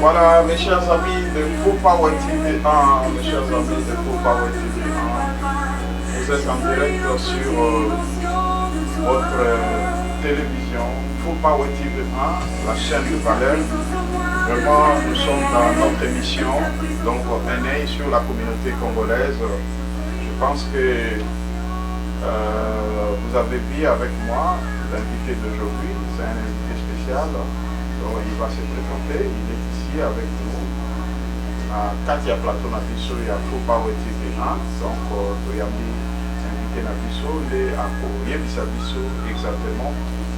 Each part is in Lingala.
Voilà, mes chers amis de Full Power TV 1, mes chers amis de Full Power TV 1, vous êtes en direct sur votre télévision Full Power TV 1, la chaîne de valeur. Vraiment, nous sommes dans notre émission, donc un œil sur la communauté congolaise. Je pense que vous avez vu avec moi l'invité d'aujourd'hui, c'est un invité spécial. Donc il va se présenter, il est ici avec nous. Katia Plateau na biso ya Full Power TV 1, donc toyambi invité na biso nde akoyebisa biso exactement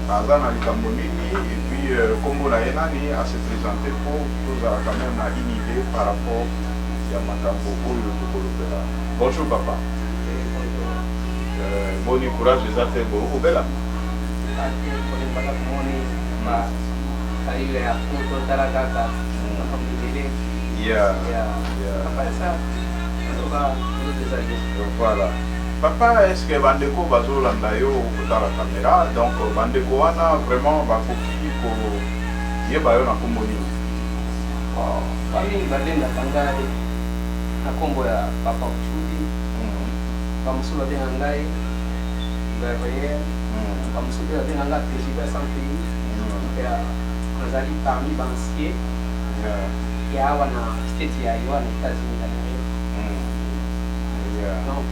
aza na likambo nini et puis kombo na ye nani à se présenter pour tozala quand même na une idée par rapport ya makambo oyo tokolobela. Bonjour papa. Boni courage eza te bokobela. Voilà. Papa, est-ce que bandeko bazolanda yo kotala caméra, donc bandeko wana vraiment bakoki ko yeba yo na kombo nini? Bami balenga ngai na kombo ya papa Uchudi. Bamusula benga ngai Gabriel. Bamusula benga ngai président santé. Ya nazali parmi bansier. Ya wana state ya Yohana États-Unis d'Amérique. Donc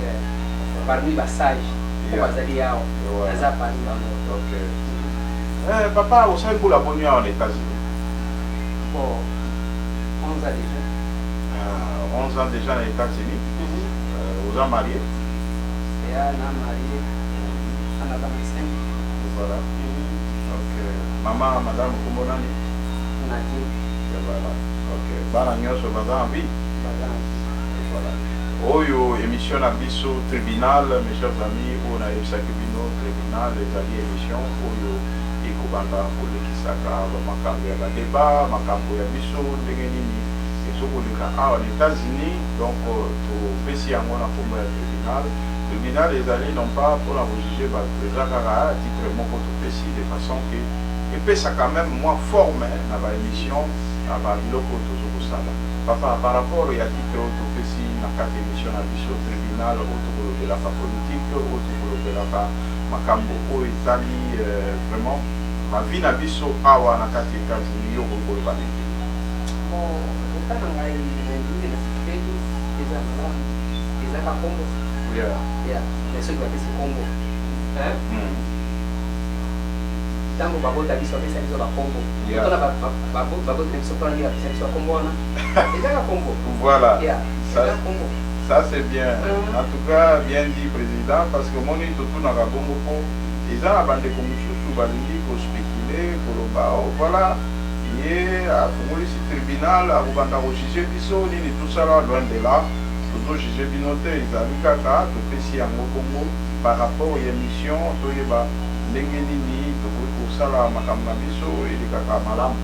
parmi basage bazali yao naza parmi bango. Ok. Papa, vous savez pour la bonne en États-Unis? Bon, 11 ans déjà. 11 ans déjà aux États-Unis. Vous êtes marié? Et on a marié. On a 25. Voilà. Ok. Maman, madame, comment on dit? Nadine. Voilà. Ok. Bana nyonso baza en vie. Voilà. Oyo émission na biso tribunal, mes chers amis, on a eu bino tribunal, ezali émission oyo ekobanda kolekisaka makambo ya badeba, makambo ya biso ndenge nini ezokoleka awa na États-Unis. Donc topesi yango na kombo ya tribunal. Tribunal ezali non pas pour la juger bato, eza kaka titre moko topesi de façon que epesa quand même moins forme na baémission na babiloko tozokosala. Papa, par rapport à titre autopsie na kati émission na biso tribunal autokolobelaka politique, autokolobelaka makambo oyo etali vraiment ma vie na biso awa na kati États-Unis yo kokoloba nini? Bon, otala ngai ndenge na sikeli eza malamu ezaka kombo. Mais soki bapesi kombo ntango babota biso bapesa biso bakombo tona babota biso mpona nini bapesa biso bakombo wana ezaka kombo. Voilà, ezaka kombo. ça c'est bien. En tout cas, bien dit président, parce que mon tout na kabongo po eza na bandeko mosusu balingi kospécule koloba voilà ye afungolisi tribunal akobanda kojuge biso nini tosala loin de là tozojuge bino te, ezali kaka topesi yango bongo par rapport ya émission toyeba ndenge nini tokoki kosala makambo na biso elekaka malamu.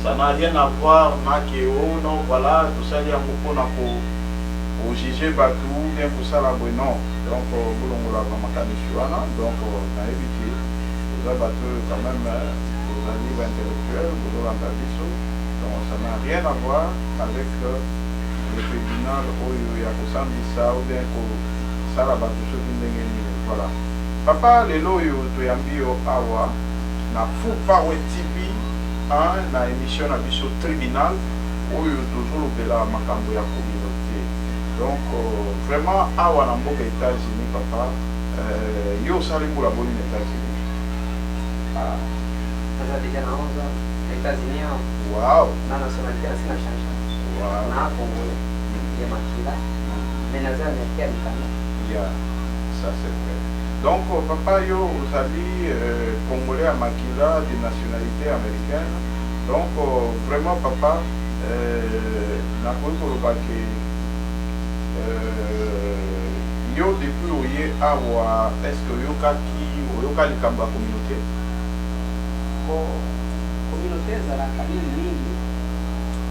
Ça n'a rien à voir na ke non voilà tosali yango mpona kojuge bato bien kosala boye non. Donc bolongolaka makanisi wana, donc nayebi te eza bato quand même ozali baintellectuel bozolanda biso, donc ça n'a rien à voir avec le tribunal oyo ya kosambisa ou bien kosala bato soki ndenge nini. Voilà. Papa, lelo oyo toyambi yo awa na Full Power TV na émission na biso tribunal oyo tozolobela makambo ya communauté. Donc vraiment awa na mboka États-Unis papa, yo osali mbula boni na États-Unis? Naza déjà na 11 ans na États-Unis. Wow. Na nationalité na sina change. Wow. Na Congolais ya makila mais naza américain mikanda. Yeah, ça c'est vrai. Donc papa yo osali Congolais à makila de nationalité américaine. Donc vraiment papa nakoki koloba ke yo depuis oye awa est-ce que oyoka likambo ya communauté? Bon, communauté ezalaka mingi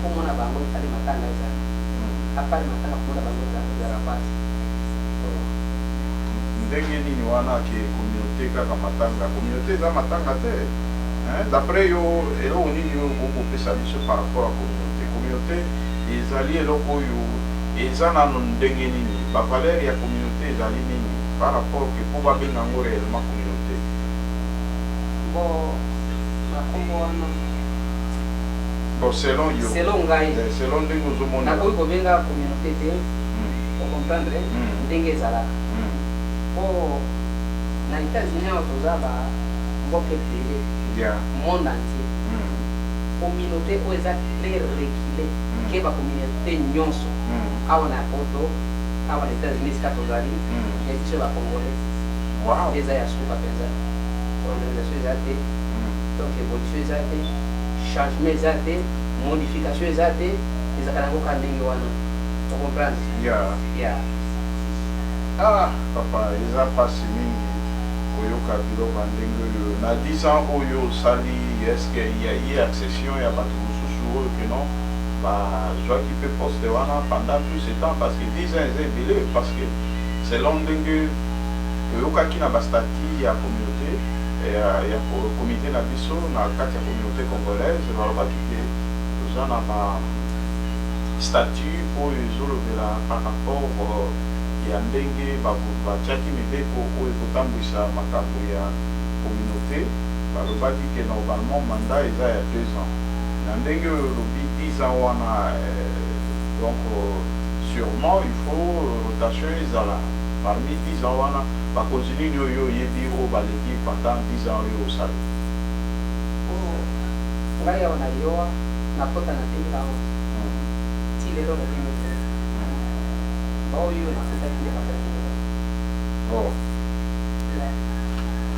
komona bango etali matanga ezali apart matanga komona bango ezala pasi. Ndenge nini wana ke communauté kaka matanga? Communauté eza matanga te. D'après yo eloko nini oyo bokopesa biso par rapport à communauté ezali eloko oyo eza nano ndenge nini bavaleur ya communauté ezali nini par rapport ke mpo babenga yango réellement communauté. Bon nakombo wana selon yo selon ngai selon ndenge ozomona nakoki kobenga communauté te ocomprendre ndenge ezalaka po na États-Unis awa toza bamboka ebele monde entier communauté oyo eza très reculé ke bacommunauté nyonso awa na poto awa na États-Unis sika tozali ya biso bacongolais eza ya suka mpenza organisation eza te donc évolution eza te changement eza te modification eza te ezaka nango ka ndenge wana ocomprendre papa eza mpasi mingi koyoka biloko ya ndenge oyo na 10 ans oyo osali eske ye accession ya bato mosusu oyo keno bazwaki mpe poste wana pendant tout ce temps parce que 10 ans eza ebele parce que selon ndenge toyokaki na bastati ya communauté ya comité na biso na kati ya communauté congolaise balobaki te toza na ba statut oyo ezolobela par rapport ya ndenge batiaki mibeko oyo ekotambwisa makambo ya communauté balobaki ke normalement mandat eza ya 2 ans na ndenge oyo olobi 10 ans wana donc sûrement il faut rotation ezala parmi 10 ans wana bakonzi nini oyo oyebi oyo baleki pendant 10 ans oyo osali. ngai awa na yoa nakota na 2011 ti lelo na 2013 oyo nakotaki nde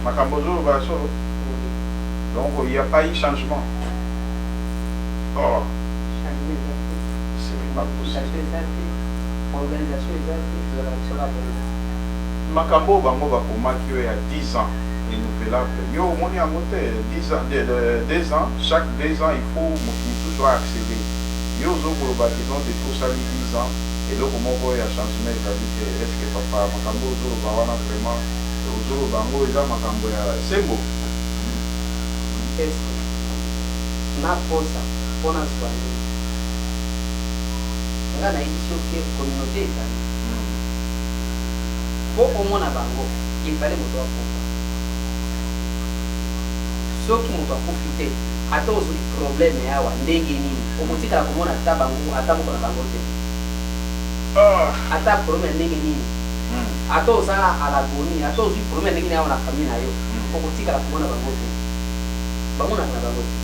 makambo ozoloba solo donc il n'y a pas eu changement. C'est pas possible. Makambo bango bakomaki oyo ya 10 ans renouvelable yo omoni yango te 2 ans chaque 2 ans il faut moto mosusu accéder yo ozokoloba disons depuis osali 10 ans eloko moko ya changement ezali te eske papa makambo ozoloba wana vraiment ozoloba yango eza makambo ya sembo naposa mpona zwani nga nayebi soki communauté ezali po omona bango ifale moto akufa soki moto akufi te ata ozwi problème yawa ndenge nini okotikala komona ata bango ata moko na bango te ata problème ya ndenge nini ata ozala alagoni ata ozwi problème ya ndenge nini awa na famille na yo okotikala komona bango te bamonaka na bango te.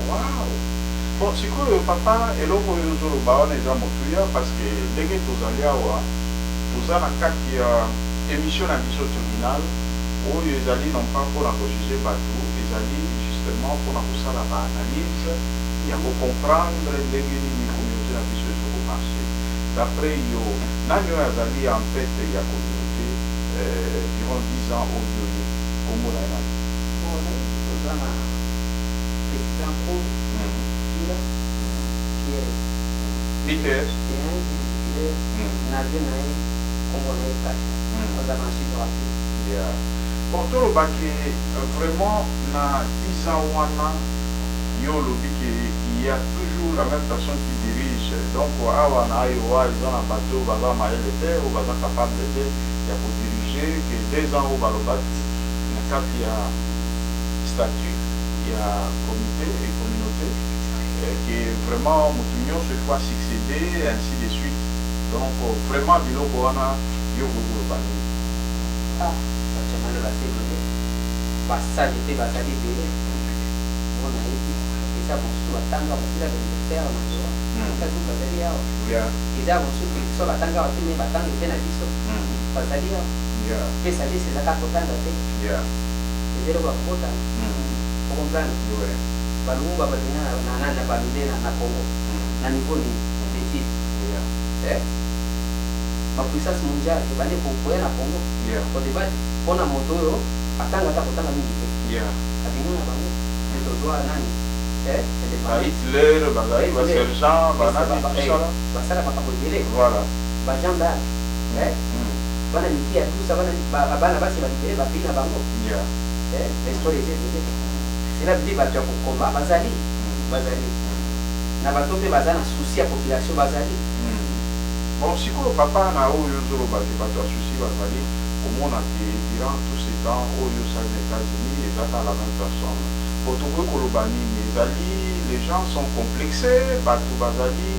Wow. Bon, sikoyo papa eloko oyo ozoloba wana eza motuya parce que ndenge tozali awa toza na kati ya émission na biso terminal oyo ezali non pas mpona kojuge bato ezali justement mpona kosala baanalyse ya kocomprendre ndenge nini communauté na biso ezokomarche d'après yo nani oyo azali en tête ya communauté durant 10 ans oyo ye kombo na ye nani toza na président pro Peter naze na ye kombo na ye kasha oza na chino rapi bon tolobaki vraiment na 10 ans wana yo olobi ke il y a toujours la même personne qui dirige donc awa na ayowa eza na bato baza mayele te oyo baza capable te ya kodirige ke 2 ans oyo balobaki na kati ya statut ya comité et communauté que vraiment motu nyonso fois succéder ainsi de suite donc vraiment biloko wana yo kokoloba nini bacamane batekele basali mpe bazali ebele mona yebi eza mosusu batanga basila beneficiaire na yoa kasi bazali awa eza mosusu so batanga batime batanga mpe na biso bazali awa mpe salisi ezaka kotanga te ezaloko bakobotana okomprana balumba balinga na balunde na Congo na niveau ni d'étude ma puissance mondiale bande kokoya na Congo ko debate pona moto oyo atanga ta kotanga mingi te abinga na bango to doa nani Hitler bazali ba sergent banani tout ça basala makambo ebele voilà ba gendarme bana mikia tout ça bana basi balibere bapina bango l'histoire est c'est la vie bato ya kokomba bazali na bato mpe baza na souci ya population bazali bon sikoyo papa na oyo ozoloba te bato ya souci bazali komona ke durant tous ces temps oyo osali na États-Unis ezaka la même personne po tokoki koloba nini ezali les gens sont complexés bato bazali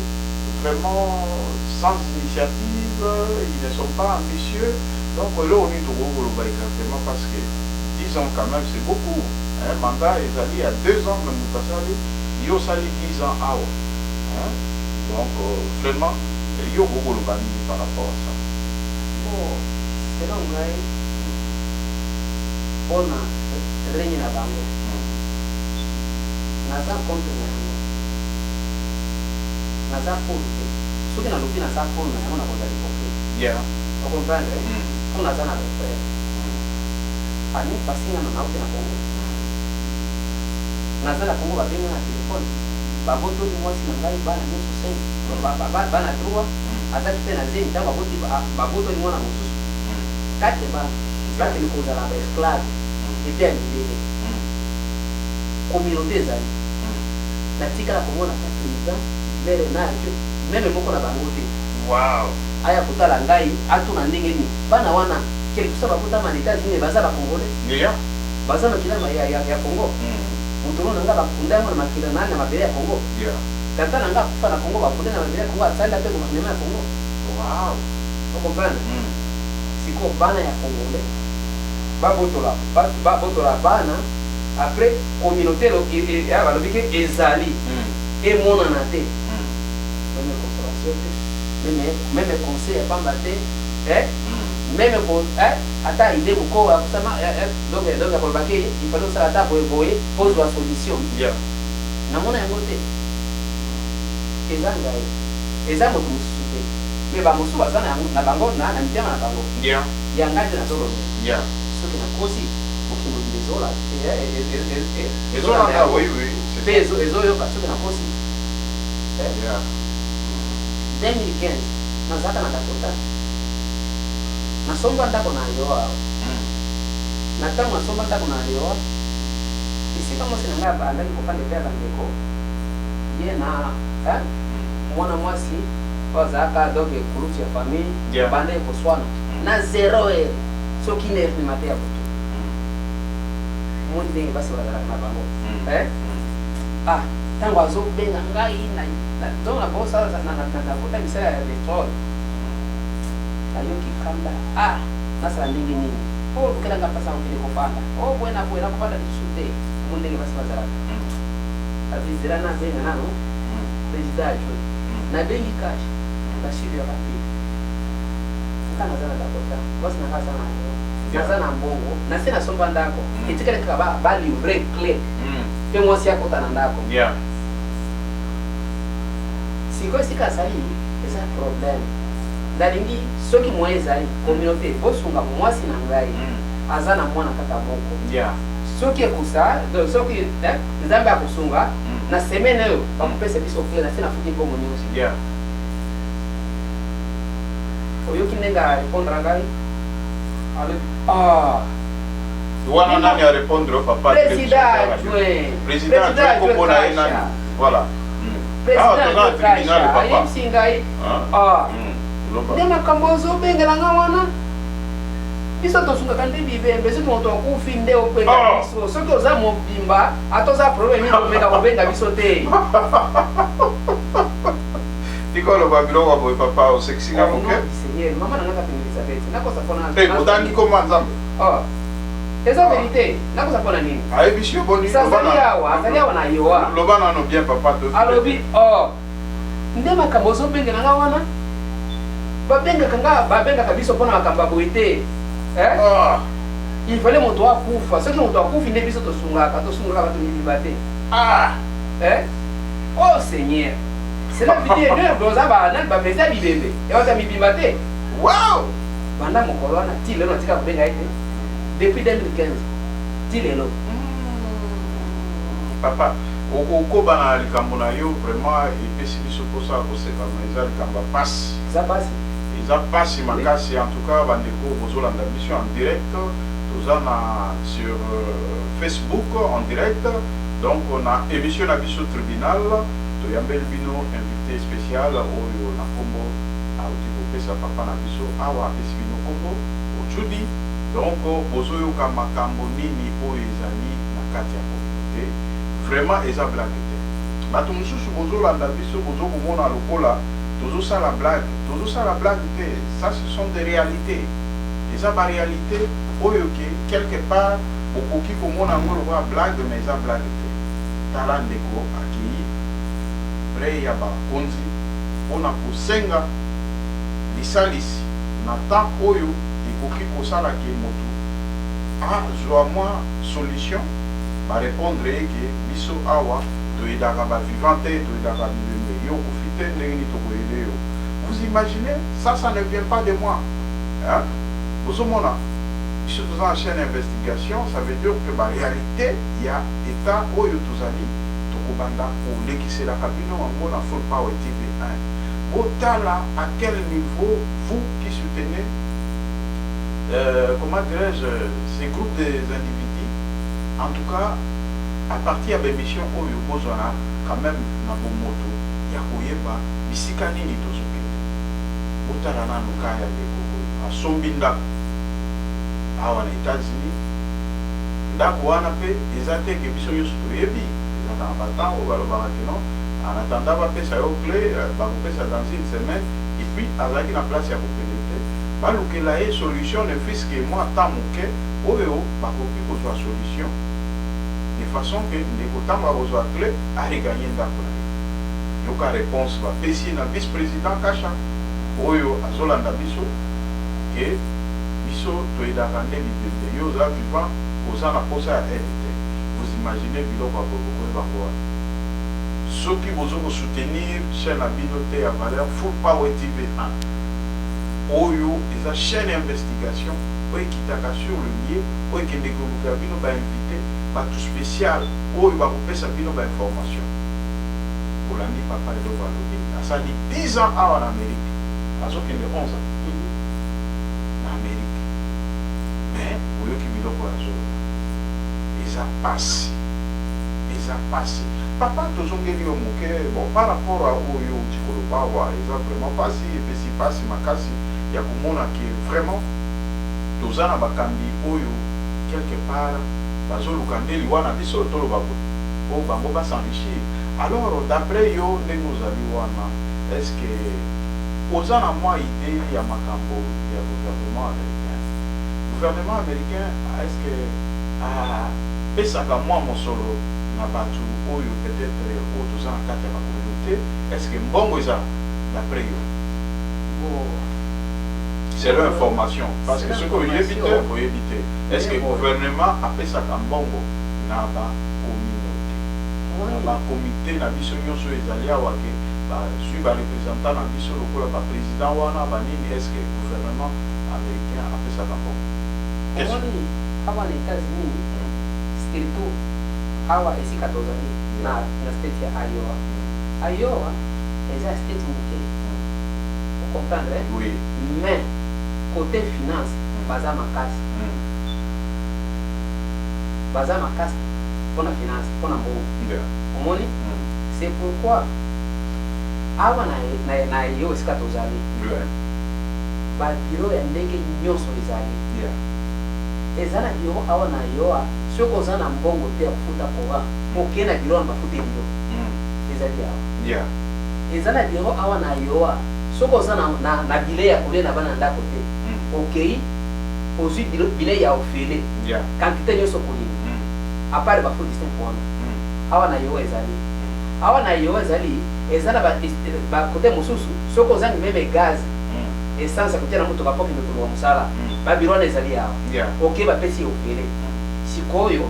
vraiment sans initiative ils ne sont pas ambitieux donc là on est tokoki koloba exactement parce que 10 ans quand même c'est beaucoup un mandat ezali à 2 ans même motasali yo sali 10 ans awa donc vraiment yo koloba nini par rapport à ça bon selon ngai mpona règne na bango naza contre na yango naza pour te soki nalobi naza pour na yango nakozala hypocrite ocomprendre mpo naza na refrère ani basingana nauke na Congo naza na Congo babenga na telefone babotoli mwasi na ngai bana nyonso 5 bana 3 azaki mpe na zemi ntango babotoli mwana mosusu 4 bana bateli kozala baesclave epe ya mindele communauté ezali natikala komona président Bernard meme moko na bango te aya kotala ngai atuna ndenge nini bana wana kelikusa bakotama na États-Unis baza bakongolais baza makila ya Congo mutuno nanga bakunda yango na makila nani na mabele ya Congo tata nanga kufa na Congo bakunda na mabele ya Congo atsala pe kwa mema ya Congo vous comprenez siko bana ya Congolais babotola bana après communauté ya balobi ke ezali emonana te même consolation te même conseil ya pamba te même ata idée moko akusama donc akoloba ke il fallait osala ata boye pose la solution namona yango te eza ngai eza moto mosusu te me bamosusu baza na bango na mitema na bango yanga nde nazoloba soki nakosi mokimo ezola mpe ezoyoka soki nakosi 2015 nazalaka na dakota nasomba ndako na yoa na ntango nasomba ndako na yoa esika mwasi na ngai andaki kopanda epe ya bandeko ye na mwana mwasi oyo azalaka donc ekulutu ya famille banda ekoswana na 0 heure soki ne ni mate ya butu moni ndenge basi bazalaka na bango ntango azobenga ngai donc na bango sala na kota misala ya petrole nayoki kanda nasala ndenge nini po lukelanga mpasa mokili kofanda bwena kofanda lisusu te mo ndenge basi bazalaka avizela nabenga nano président adjoint nabengi cash basuivi ya rapide nka naza na dakota basi nanga aza naza na mbongo nase nasomba ndako etikali kaka balivre clé mpe mwasi akota na ndako sikoyo esika azali eza problème nalingi soki mwa ezali communauté bosunga mwasi na ngai aza na mwana kaka moko soki ekusa soki nzambe akosunga na semaine oyo bakopesa biso clé nase nafuki mbongo nyonso oyoki ndenge arépondre ngai wana nani arépondre papa président adjoint komona ye nani voilà président ayebisi ngai nde makambo ozobengelanga wana biso tosungaka nde bibembe soki moto akufi nde obenga biso soki oza mobimba ata oza problème nini omenga kobenga biso te tikoloba biloko boye papa osekisinga moke mama nanga kape Elisabeth nakosa mpona otangi koma nzambe eza vérité nakosa mpona nini ayebisi yo boni azali awa na yoa loba nano bien papa alobi nde makambo ozobengelanga wana babengaka biso mpona makambo ya boye te il fallait moto akufa soki moto akufi nde biso tosungaka bato mibimba te oh seigneur c'est la vidéo doza bapesa bibembe ewata mibimba te banda mokolo wana ti lelo natika kobenga ye te depuis 2015 ti lelo papa okoba na likambo na yo vraiment epesi biso mposa kosekana eza likambo ya pasi ça passe makasi en tout cas bandeko bozolanda biso en direct tozana sur Facebook en direct donc on a émission na biso tribunal toyambeli bino invité spécial oyo na kombo auti kopesa papa na biso awa apesi bino kombo ochudi donc bozoyoka makambo nini oyo ezali na kati ya communauté vraiment eza blague te bato mosusu bozolanda biso bozokomona lokola tozosala blague te ça ce sont des réalités eza baréalité oyo ke quelque part bokoki komona yango lokola blague mais eza blague te tala ndeko akei pre ya bakonzi mpona kosenga lisalisi na temps oyo ekoki kosala ke moto azwa mwa solution barépondre eke biso awa toyedaka bavivant te toyedaka bibembe yo kofi te ndenge nini tokoyede yo. Vous imaginez, ça ne vient pas de moi. Hein? Vous avez si vous avez une chaîne d'investigation, ça veut dire que la réalité, il y a État où il y a tout ça, ou l'équissé la cabine, on a full power TV1. Botala, à quel niveau vous qui soutenez, comment dirais-je, ces groupes des individus, en tout cas, à partir de l'émission où il y a quand même dans bon moto, il y a Koyeba, Bisikani ni Tozuke. Botala na Nukaya de Kogo, à Sombinda. Awa na États-Unis ndako wana pe eza te ke biso nyonso toyebi eza na batan oyo balobaka ke non en attendant bapesa yo clé bakopesa dans une semaine et puis azalaki na place ya kopele te balukela ye solution ne fiske mwa temps moke oyo bakoki kozwa solution de façon ke ndeko ntango akozwa clé areganye ndako na ye yoka réponse bapesi na vice président Kasha oyo azolanda biso ke biso toyedaka nde bibembe yo oza vivant oza na posa ya aide. Vous imaginez biloko akokokoyeba kowa soki bozokosoutenir chaîne na bino te ya valeur full power TV1 oyo eza chaîne investigation oyo ekitaka sur le lieu oyo ekende kolukela bino bainvité bato spécial oyo bakopesa bino bainformation kolandi papa eloko alobi asali 10 ans awa na Amérique azokende 11 ans na Amérique mais oyoki biloko azo eza pasi papa tozongeli yo moke bon par rapport à oyo tikoloba awa eza vraiment pasi epesi pasi makasi ya komona ke vraiment toza na bakambi oyo quelque part bazoluka nde liwa na biso toloba po bango basenrichir. Alors d'après yo ndenge ozali wana est-ce que oza na mwa idée ya makambo ya gouvernement américain? Gouvernement américain est-ce que pesaka mwa mosolo na bato oyo peut-être oyo toza na kati ya communauté? Est-ce que mbongo eza d'après yo? C'est l'information parce que ce que vous évitez est-ce que le gouvernement apesaka mbongo na ba communauté na ba comité na biso nyonso ezali awa ke suis ba représentant na biso lokola ba président wana ba nini? Est-ce que le gouvernement américain apesaka mbongo? Awa na États-Unis surtout awa esika tozali na state ya Iowa eza state moke vous comprendre? Oui. Mais côté finance baza makasi pona finance pona mbongo omoni c'est pourquoi awa na yo esika tozali babiro ya ndenge nyonso ezali eza na biro awa na yo soki oza na mbongo te ya kofuta koa moke na biro na bafuteli yo ezali awa eza na biro awa na yo soki oza na bile ya kolia na bana ndako te okei ozwi bile ya ofele quantité nyonso kolinga apart bafuti distinct wana awa na yo ezali eza na bakote mosusu soki ozangi meme gaz essence ya kotia na motoka mpo kende koluka mosala babiro wana ezali awa okei bapesi ya ofele sikoyo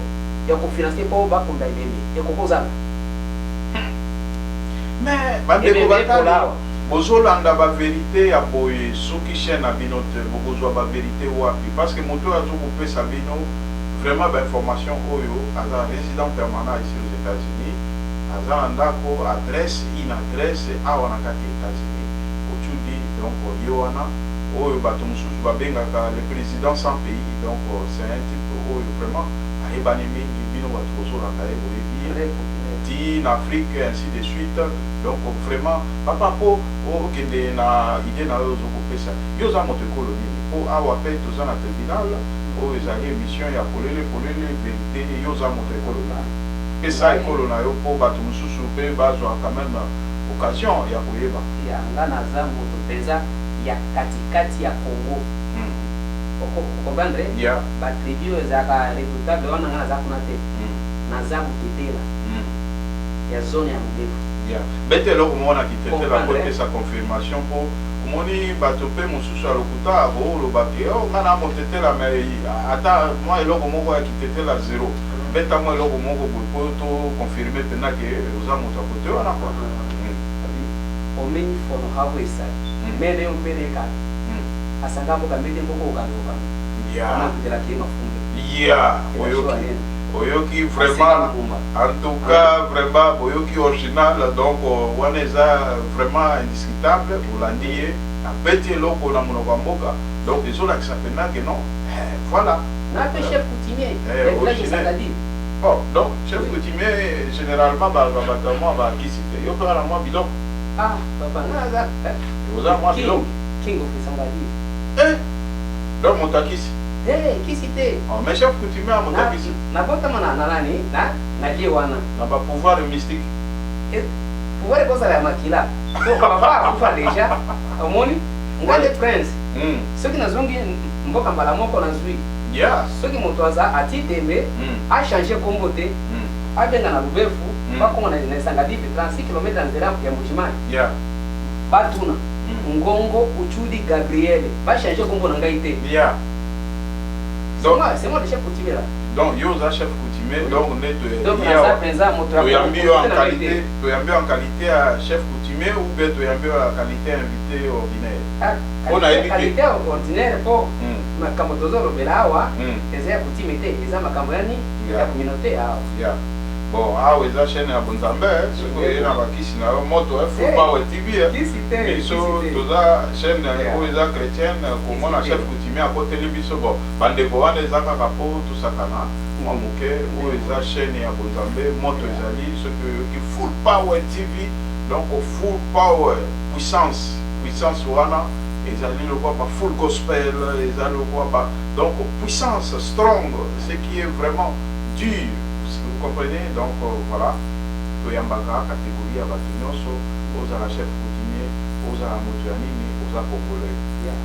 ya kofinanse mpo bakunda ebembe ekokozanga mais bandeko batali bozolanda ba vérité ya boye soki chaîne na bino te bokozwa ba vérité wapi parce que moto azokopesa bino vraiment ba information oyo aza résident permanent ici aux États-Unis aza na ndako adresse awa na kati ya États-Unis otudi donc Yoana, le président sans pays, donc c'est un type vraiment en Afrique, ainsi de suite. Donc vraiment, papa pour que des na idée na ça. Yo za moto colonie pour avoir fait tout ça na tribunal, ils ont émission ya polele vérité yo za moto colonie. Et ça école na yo pour battre mususu pe bazo quand même occasion ya koyeba. Ya ngana za moto pesa ya katikati ya Congo. Comprendre? Yeah. Ba tribu zaka résultat de wana ngana za kuna te. Na za kutetela. Ya zone ya mbefu. Yeah. Bete lo kumona kitete la côté sa confirmation pour kumoni batope mususu alokuta abo lo bakeo ngana motetela mais ata moi lo komoko ya kitete la 0. Beta moi lo komoko pour to confirmer pena que oza moto côté wana quoi. Omeni fono hapo isa. Mene umpeleka. Asanga mboka mbete mboko ukandoka. Yeah. Na kutela kima funde. Yeah. Oyoki vraiment, en tout cas, vraiment, Oyoki original, donc on est vraiment indiscutable, vous l'en dites, à petit loco dans mon Wamboka, donc ils ont accepté que non, voilà. On a fait chef coutumier, oh, donc chef coutumier, généralement, moi, qui c'était, yo peux moi bilon. Ah, papa, naza. Vous avez moi bilon. King of Sangadi. Donc mon takis. Eh, qui c'était? Oh, mais chef coutumier à mon takis. Na bota mana nani, na liwana. Na ba pouvoir mystique. Pouvoir de cosa la makila. Donc papa, vous faites déjà. Omoni, ngale prince. Ceux qui nazongi mboka mbala moko na zui. Yeah. Ceux qui motoza ati tembe a changé comboté. A benga na lubefu, ba kongo na Sangadi 36 km en terrain ya Mujimani. Yeah. Batuna. Ngongo Uchudi Gabriel. Ba changé combo na ngaite. Yeah. Donc c'est moi le chef coutumier là. Donc yo za chef coutumier donc on est de donc ça présent moto en qualité en qualité à chef coutumier ou bien en qualité invité ordinaire. On a une qualité ordinaire pour makambo tozolo belawa eza coutumier te eza makambo yani ya communauté ya. Yeah. Bon, ah oui, ça chaîne à Bonzambé, ce que na bakisi na moto faut pas au TV. Biso toza chaîne où les chrétiennes comment la chef coutumier à côté de biso bon, bande ko wana ezaka kapo tout ça kana. Moi moké où les chaîne à Bonzambé, moto ezali ce qui full power TV, donc full power puissance wana ezali le quoi pas full gospel, ezali le quoi pas donc puissance strong, ce qui est vraiment dur. Vous comprenez, donc voilà, Toyambaka, catégorie à Batignoso, aux à la chef coutumier, aux à la motuanine, aux à Congolais.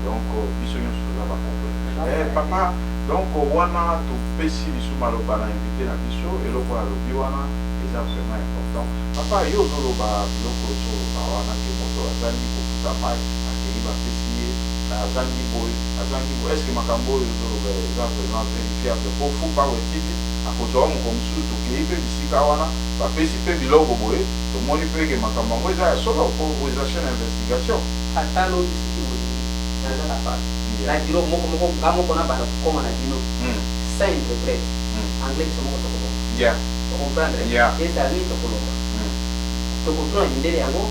Donc, Bissonios, aux à Congolais. Papa, donc, Wana, tu pessi, Bissou Malobana, invité à Bissou, et le quoi, le Biwana, c'est vraiment important. Papa, yo, Noloba, Biloko, Wana, qui est moto, Azani, Kofutamai, Akeiba, Pessi, Azani Boy, est-ce que Makambo, Noloba, vraiment vérifiable, pour pas au titre. Akozwa mukomsu tukei pe bisika wana bapesi pe biloko boye tomoni pe ke makambo ngo eza solo ko eza chaîne investigation atalo bisiki boye naza na pa na diro moko na bana koma na dino ça interprète anglais so moko toko yeah to comprendre et ça ni to kolonga to kutuna ndele yango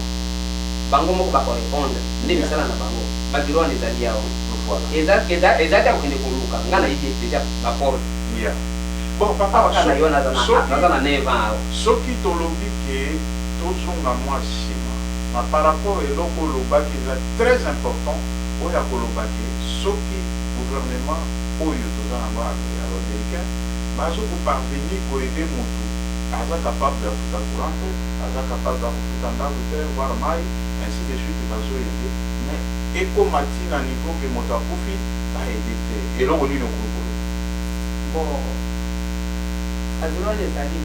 bango moko ba ko répondre ndele sala na bango ba diro ni zali yao voilà eza ta kende koluka ngana ide déjà ba porte yeah. Bon, papa, soki tolobi ke tozonga mwa nsima ma par rapport eloko olobaki eza très important oyo akolobaki soki gouvernement oyo toza nango ya américain bazo koparvenir koede motu aza capable ya kofuta courante aza capable ya kofuta ndako te voire mai ainsi de suite bazoyede mais ekomati na niveau ke moto akufi baede te eloko nini okokolo bon azuro les tali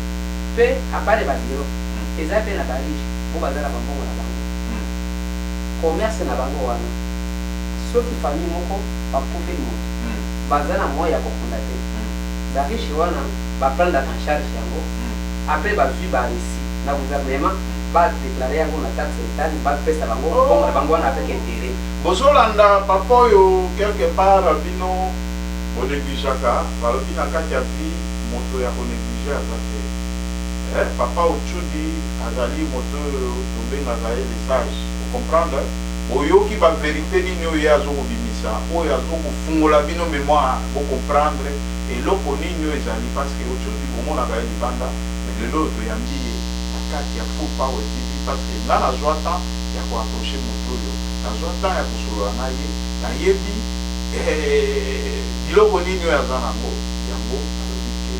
pe apare baziro eza pe na bariche bo bazala bambongo na bango commerce na bango wana soki famille moko bakufe moto bazala moya kokunda te bariche wana baprendre en charge yango après bazwi barisi na gouvernement badeklare yango na taxe etali bapesa bango bongo na bango wana apeke intere bozolanda papa oyo quelque part bino bonéglijaka balobi na kati ya vie moto ya konéglige aza te papa Uchudi azali moto tobengaka ye le sage ocomprendre boyoki ba vérité nini oyo azokobimisa oyo azokofungola bino mémoire bocomprendre eloko nini oyo ezali parce que aujourd'hui bomonaka ye libanda lelo toyambi ye na kati ya Full Power TV parce que nga nazwa temps ya koaproche moto oyo nazwa temps ya kosolola na ye nayebi biloko nini oyo aza nango yango alobi ke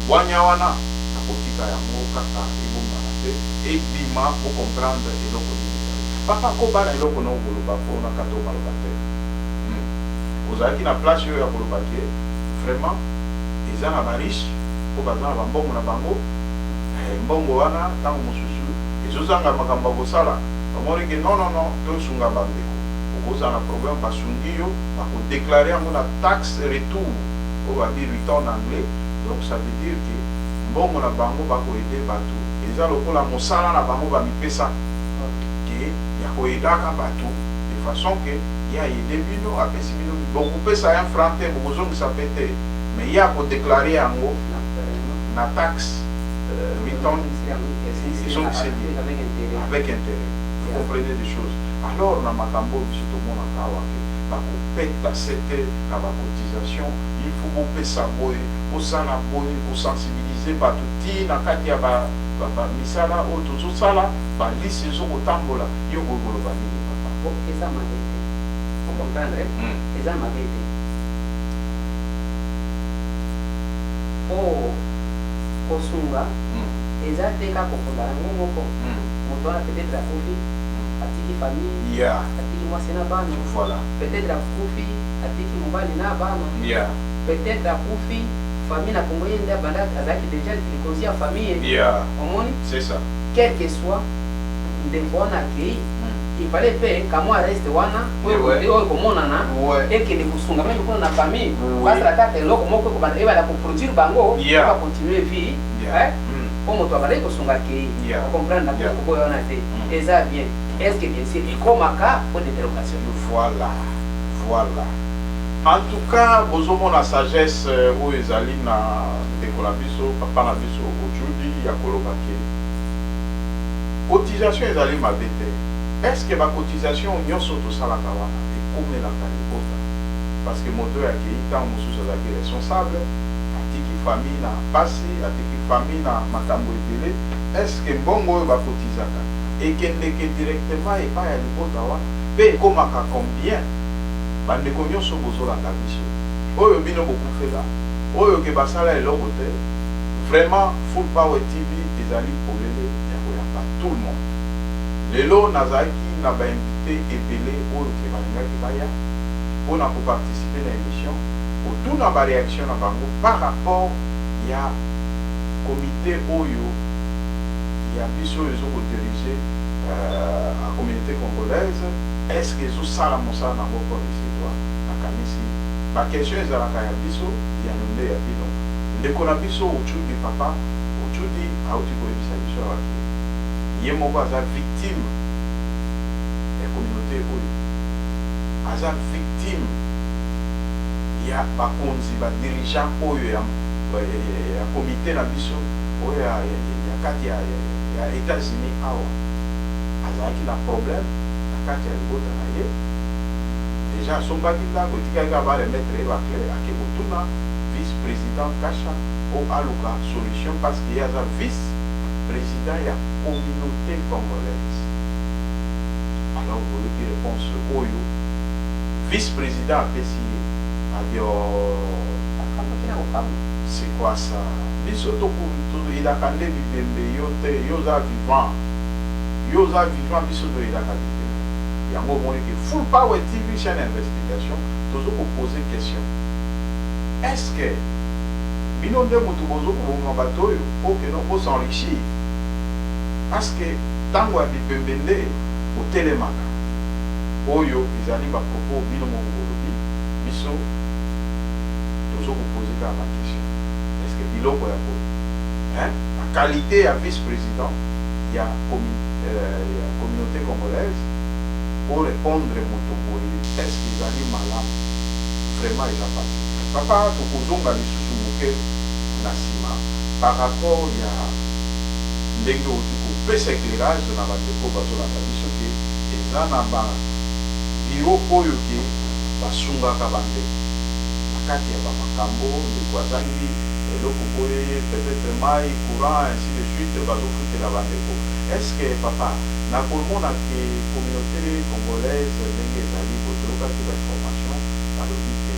bwanya wana nakotika yango kaka ebombana te ebima bocomprendre eloko nini papa kobana eloko na okoloba mpona kata omaloba te ozalaki na place oyo ya koloba ke vraiment eza na bariche po baza na bambongo na bango mbongo wana ntango mosusu ezozanga makambo ya kosala omoni ke non tosunga bandeko okozala na problème basungi yo bakodeklare yango na taxe retour oyo babi return en anglais donc ça veut dire ke mbongo na bango bakoede bato eza lokola mosala na bango bamipesa ya koyedaka bato de façon que ya yede bino apesi bino bokopesa ya franc te bokozongisa pe te mais ya kodeklare yango na taxe return avec intérêt vous comprenez des choses alors na makambo biso tomonaka awa ke bakopeta sete na bacotisation il faut bopesa boye bosala boye bosensibilize bato ti na kati ya misala oyo tozosala balisi ezokotambola yo kokoloba nini papa eza mabe te okomprendre eza mabe te po kosunga eza te kaka kofunga yango moko moto wana peut-être akufi atiki famille atiki mwasi na bana peut-être akufi atiki mobali na bana peut-être akufi famille na Congo yende abanda azaki déjà likosi ya famille omoni c'est ça quel que soit ndembo wana akei il fallait faire kamwa reste wana oyo komonana ekende kosunga même kuna na famille basala kaka eloko moko kobanda ebala koproduire bango ba continuer vie po moto abala kosunga akei comprendre na koko boyo wana te eza bien est-ce que bien sûr ikomaka pour détermination voilà en tout cas bozomona sagesse oyo ezali na ndeko na biso papa na biso ojudi ya koloba ke cotisation ezali mabe te est-ce que bacotisation nyonso tosalaka wana ekomelaka libota parce que moto oyo akei ntango mosusu azalaki responsable atiki famille na pasi atiki famille na makambo ebele est-ce que mbongo oyo bakotizaka ekendeke directement epai ya libota wana mpe ekomaka combien bandeko nyonso bozolanda biso oyo bino bokufela oyo ke basala eloko te vraiment Full Power TV ezali polele ya koyamba tout le monde lelo nazalaki na bainvité ebele oyo ke balingaki baya mpona koparticipe na émission kotuna baréaction na bango par rapport ya comité oyo ya biso oyo ezokodirige a communauté congolaise est-ce que ezosala mosala nango mpona esidwa nakanisi baquestion ezalaka ya biso ya nonde ya bino ndeko na biso ochudi papa ochudi auti koyebisa biso awaki ye moko aza victime ya communauté oyo aza victime ya bakonzi badirigant oyo ya comité na biso oyo ya kati ya États-Unis awa azalaki na problème na kati ya libota na ye déjà asombaki ntango etikaki baremetre baclair ake kotuna vice-président Kasha o aluka solution parce que ye aza vice-président ya communauté congolaise alors oyoki réponse oyo vice-président apesi ye adio c'est quoi ça biso toyedaka nde bibembe yo te yo za vivant biso toyedaka bibembe yango omoni ke Full Power TV chaîne d'investigation tozokoposer question est-ce que bino nde moto bozokoboma bato oyo po keno bosenrichir parce que ntango ya bibembe nde otelemaka oyo ezali bapropos bino moko bolobi biso tozokopose kaka bakestion est-ce que biloko ya boye la qualité ya vice-président ya communauté congolaise pour répondre moto boye est-ce que ezali malamu vraiment eza pasi papa tokozonga lisusu moke na nsima par rapport ya ndenge oti kopesa éclairage na bandeko bazolanda biso te eza na biro oyo ke basungaka bandeko na kati ya bamakambo ndeko azangi eloko boye peut-être mai courant ainsi de suite bazofutela bandeko. Est-ce que papa nakomona ke communauté congolaise ndenge ezali bozolokaki bainformation balobi ke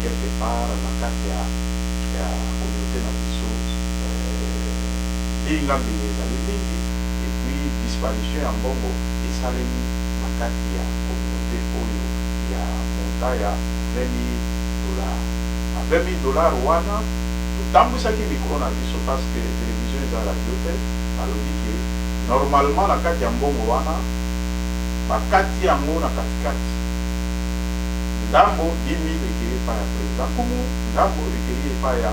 quelque part na kati ya communauté na biso lingambi ezali mingi et puis disparition ya mbongo esalemi na kati ya communauté oyo ya monta ya $20. Na $20 wana totambwisaki mikro na biso parce que télévision eza radio te balobi ke normalement na kati ya mbongo wana bakati yango na katikati ndambo 10 000 ekei epai ya président Kumu, ndambo ekei epai ya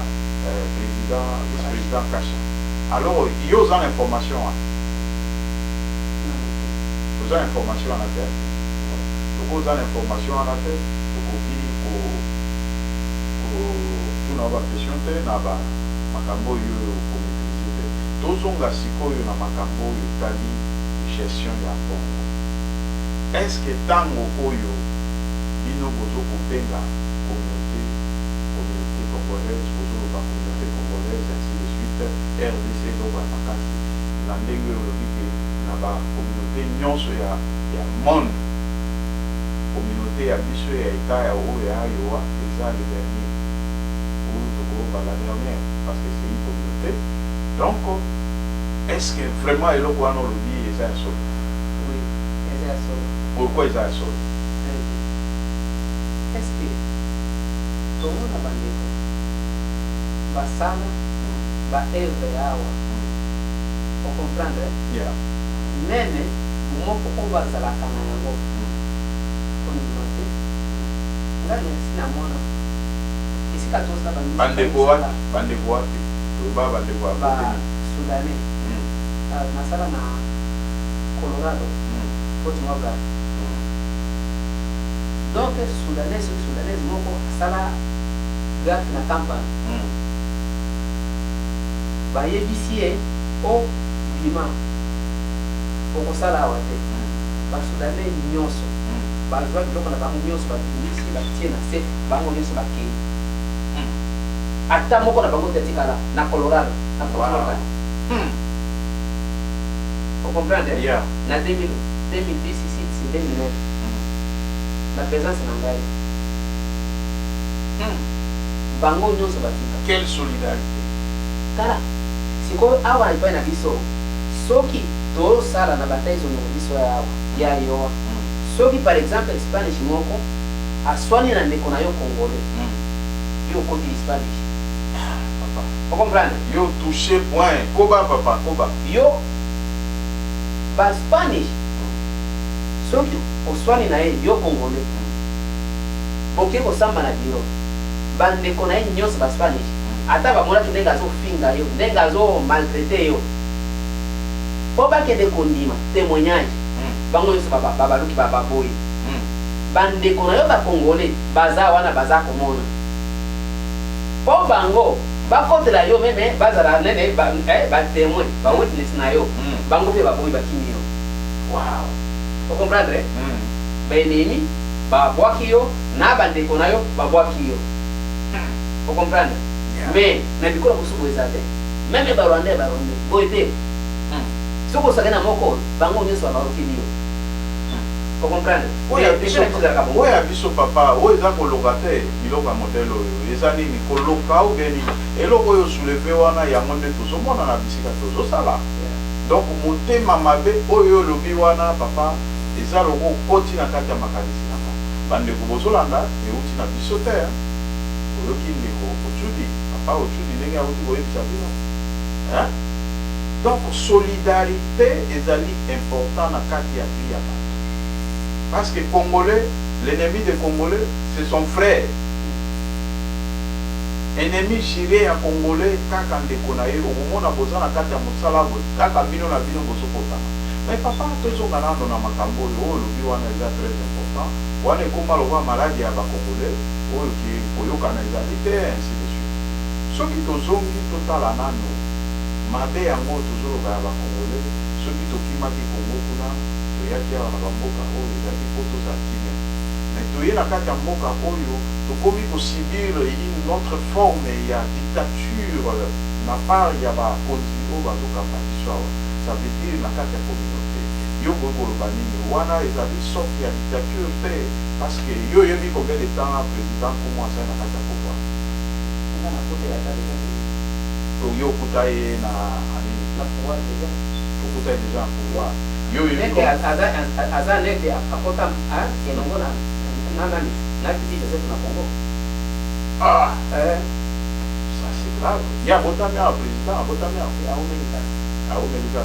vice-président Kasha. Alors yo oza na information wana oza na information wana te loko oza na information wana te okoki tuna bakestion te na makambo oyo okomaitrise te. Tozonga sikoyo na makambo oyo etali gestion ya mbongo. Est-ce que tango oyo bino bozokobenga communauté congolaise bozoloba communauté congolaise ainsi de suite RDC ezoloba makasi na ndenge oyo olobi ke na bacommunauté nyonso ya monde communauté ya biso ya eta ya oyo ya ayowa eza le dernier oyo tokoloba la dernière parce que c'est une communauté. Donc est-ce que vraiment eloko wana olobi eza ya solo? Oui, eza ya solo. Pourquoi eza ya solo? Est-ce que tomona bandeko basala baevre awa ocomprendre meme moko oyo bazalaka na yango kondima te ngai nasi namona esika tosala bandeko wapi toba bandeko basudane nasala na Colorado kotimobra donc soudanais moko asala gate na campagne bayebisi ye o bima okosala awa te basoudanais nyonso bazwa biloko na bango nyonso babimisi batie na se bango nyonso bakei ata moko na bango te atikala na Colorado na Colorado. Vous comprenez? Na 2010 ici c'est 2009 la présence na ngai bango nyonso batika. Quelle solidarité! Kala sikoyo awa epai na biso soki tosala na bataille zongo biso ya yowa soki par exemple Spanish moko aswani na ndeko na yo congolais yo koti Spanish papa. Vous comprenez? Yo touché point koba papa koba yo ba Spanish soki oswani na ye yo congolais boke kosamba na biro bandeko na ye nyonso ba Spanish ata bamonaki ndenge azofinga yo ndenge azomaltraite yo po bakende kondima témoignage bango nyonso babaluki bababoyi bandeko na yo bakongole baza wana baza komona po bango bakotela yo meme bazala nene batémoin bawitness na yo bango mpe baboyi bakimi yo. Wow, vous comprenez? Baenemi babwaki yo na bandeko na yo babwaki yo. Vous comprenez? Mais na bikola kusuko ezate meme barwande boy te soko sakena moko bango nyonso babarokili yo. Vous comprenez? Oya biso papa oyo eza koloka te biloko ya modele oyo eza nini koloka ou bien nini eloko oyo souleve wana yango nde tozomona na bisika tozosala. Donc motema mabe oyo olobi wana papa eza loko koti na kati ya makanisi na bandeko bozolanda euti na biso te oyoki ndeko ochudi papa ochudi ndenge auti koyebisa bino. Donc solidarité ezali important na kati ya vie ya bato parce que Congolais, l'ennemi des Congolais c'est son frère. Ennemi juré ya Congolais kaka ndeko na ye okomona boza na kati ya mosala kaka bino na bino bozokotana. Mais papa tozonga nano na makambo oyo olobi wana eza très important wana ekoma lokola maladi ya bacongolais oyo koyokana ezali te ainsi de suite. Soki tozongi totala nano mabe yango tozoloba ya bacongolais soki tokimaki Congo kuna toyaki awa na bamboka oyo ezalaki po tozala kimia mais toye na kati ya mboka oyo tokomi kosibir une autre forme ya dictature na part ya bakonzi oyo bazokamba biso awa. Ça veut dire na kati ya communauté yo boyi koloba nini wana ezali sorte ya dictature mpe parce que yo oyebi combien de temps président komo asali na kati ya pouvoir yo okuta ye na okuta ye déjà en pouvoir yo oyebi aza nete akota elongo na petit Joseph na Congo. Ça c'est grave. Il y a Botamia, président, Botamia. Il y a Omelika.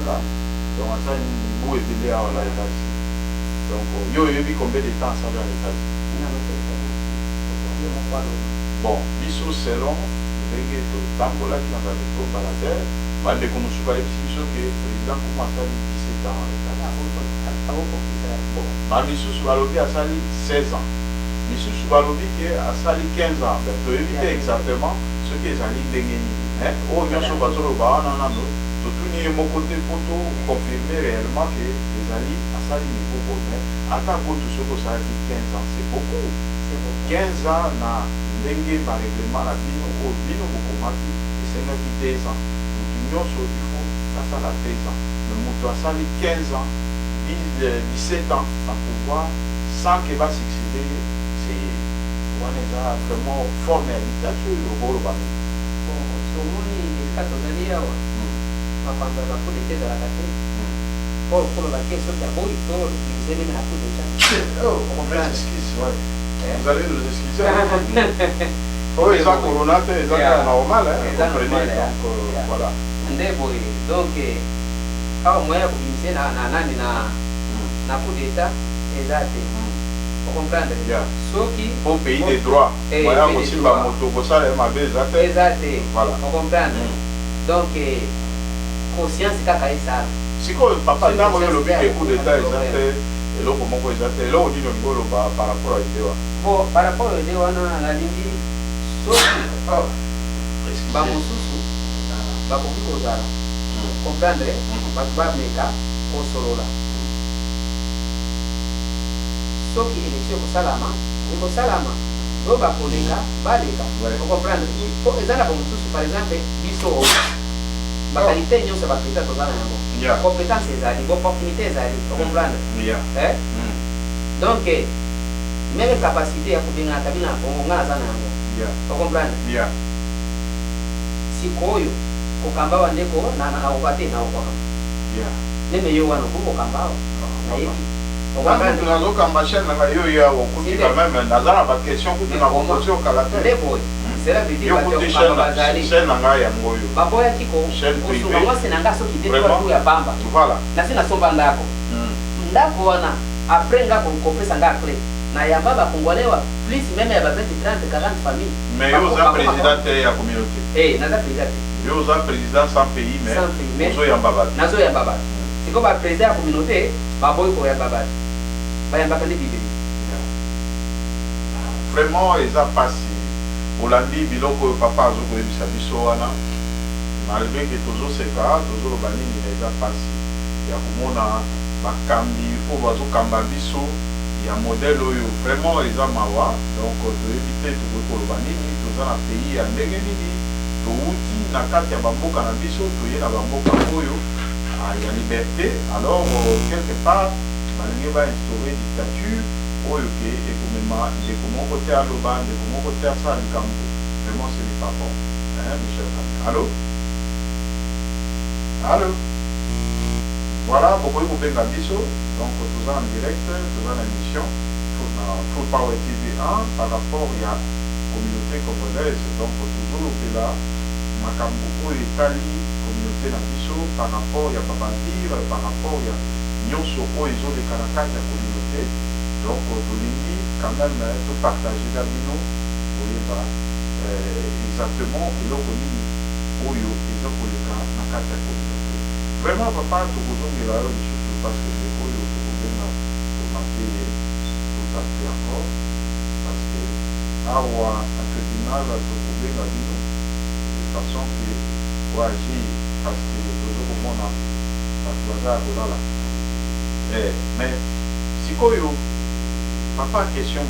Donc, ça, il faut aider à l'État-Unis. Donc, il y a eu combien de temps ça dans l'État-Unis? Bon, biso selon, Tambola qui n'a pas été au Balader, Bande comme je parlais, que le président commence à 17 ans en État-Unis. Bon, Biso Soualobi a sali 16 ans. Biso Soualobi qui a sali 15 ans. Ben, tu éviter exactement ce qui est allé dégainer. Oh, bien sûr, surtout ni mon côté photo confirmer réellement que les alliés à ça niveau bon. Mais attends pour tout ce que ça a dit 15 ans, c'est beaucoup. 15 ans na dengue par règlement la bino au bino beaucoup maki et c'est là qui 10 ans. Nous sur il faut ça la 13 ans. Mais mon toi ça 15 ans, 17 ans à pouvoir sans que va succéder c'est on est vraiment formé à dictature au bord bas. Bon, sur mon les cas d'aujourd'hui quand la coup d'été de la café pour la question de la boue il faut utiliser même la coup de oh on met esquisse ouais vous allez nous excuser oh ils ont corona ils ont normal hein comprenez donc voilà donc quand moi je utiliser na coup d'état exact pour comprendre ceux qui au pays des droits moi aussi ma moto pour ça ma belle exact voilà pour comprendre donc conscience kaka esala siko papa ntango yo lobi ke coup d'état eza te eloko moko eza te eloko nini olingi oloba par rapport à ide wana bon par rapport à ide wana nalingi soki bamosusu bakoki kozala comprendre bato bameka kosolola soki élection ekosalama oyo bakoleka baleka ocomprendre eza na bamosusu par exemple biso bakalité nyonso baprésident tozala yango compétence ezali opportunité ezali ocomprendre donc même capacité ya kobengana kabila na kongo nga naza na yango ocomprendre sikoyo kokamba wa ndeko nakoka te nakoka meme yo wana okoki kokamba awa nayebi nazokamba chaine nanga yo ya okuti quand même naza na baquestion kuti na kokosi okala te nde boye cela veut dire chaine nanga yango oyo baboyaki kosunga mwasi na nga soki te tu ya pamba nasi nasomba ndako ndako wana apres nga kopesa nga clé na yamba bakongolais wa plus même ya babeti 30 40 famille mais yo oza président te ya communauté naza président te yo oza président sans pays mais ozoyamba bato nazoyamba bato siko baprésident ya communauté baboyi koyamba bato bayambaka nde bibeli vraiment eza pasi olandi biloko oyo papa azokoyebisa biso wana malgré que tozoseka tozoloba nini na eza pasi ya komona bakambi oyo bazokamba biso ya modèle oyo vraiment eza mawa donc toyebi te tokoki koloba nini toza na pays ya ndenge nini touti na kati ya bamboka na biso toye na bamboka oyo ya liberté alors quelque part balingi bainstaurer dictature oyo ke ekomema ndeko moko te aloba ndeko moko te asala likambo vraiment ce n'est pas bon mes chers amis allo allo voilà bokoki kobenga biso donc toza en direct toza na émission Full Power TV 1 par rapport ya communauté congolaise donc tozolobela makambo oyo etali communauté na biso par rapport ya babandir par rapport ya nyonso oyo ezoleka na kati ya communauté donc tolingi quand même topartage na bino oyeba exactement eloko nini oyo eza koleka na kati ya communauté vraiment papa tokozongela yo lisusu parce que c'est oyo tokobenga tomate tozate encore parce que awa na tribunal tokobenga bino de façon que oagir parce que tozokomona bato baza ya kolala mais sikoyo Papa, question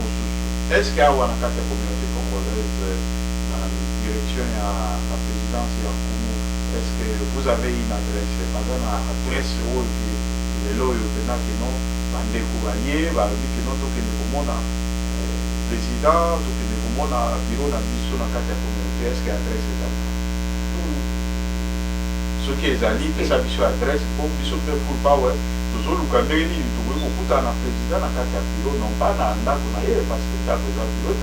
est-ce qu'il y a une communauté congolaise dans la direction de la présidence de Yankumu? Est-ce que vous avez une adresse? Par exemple, l'adresse où les lois européennes qui n'ont pas de courrier, qui n'ont pas de président, qui n'ont pas de bureau dans la communauté. Est-ce qu'il y a adresse? Ce qui est allié, c'est sa mission adresse pour pour pas ouais. Toujours le Cameroun, il trouve beaucoup dans le président dans le bureau, non pas dans le bureau parce que dans le bureau.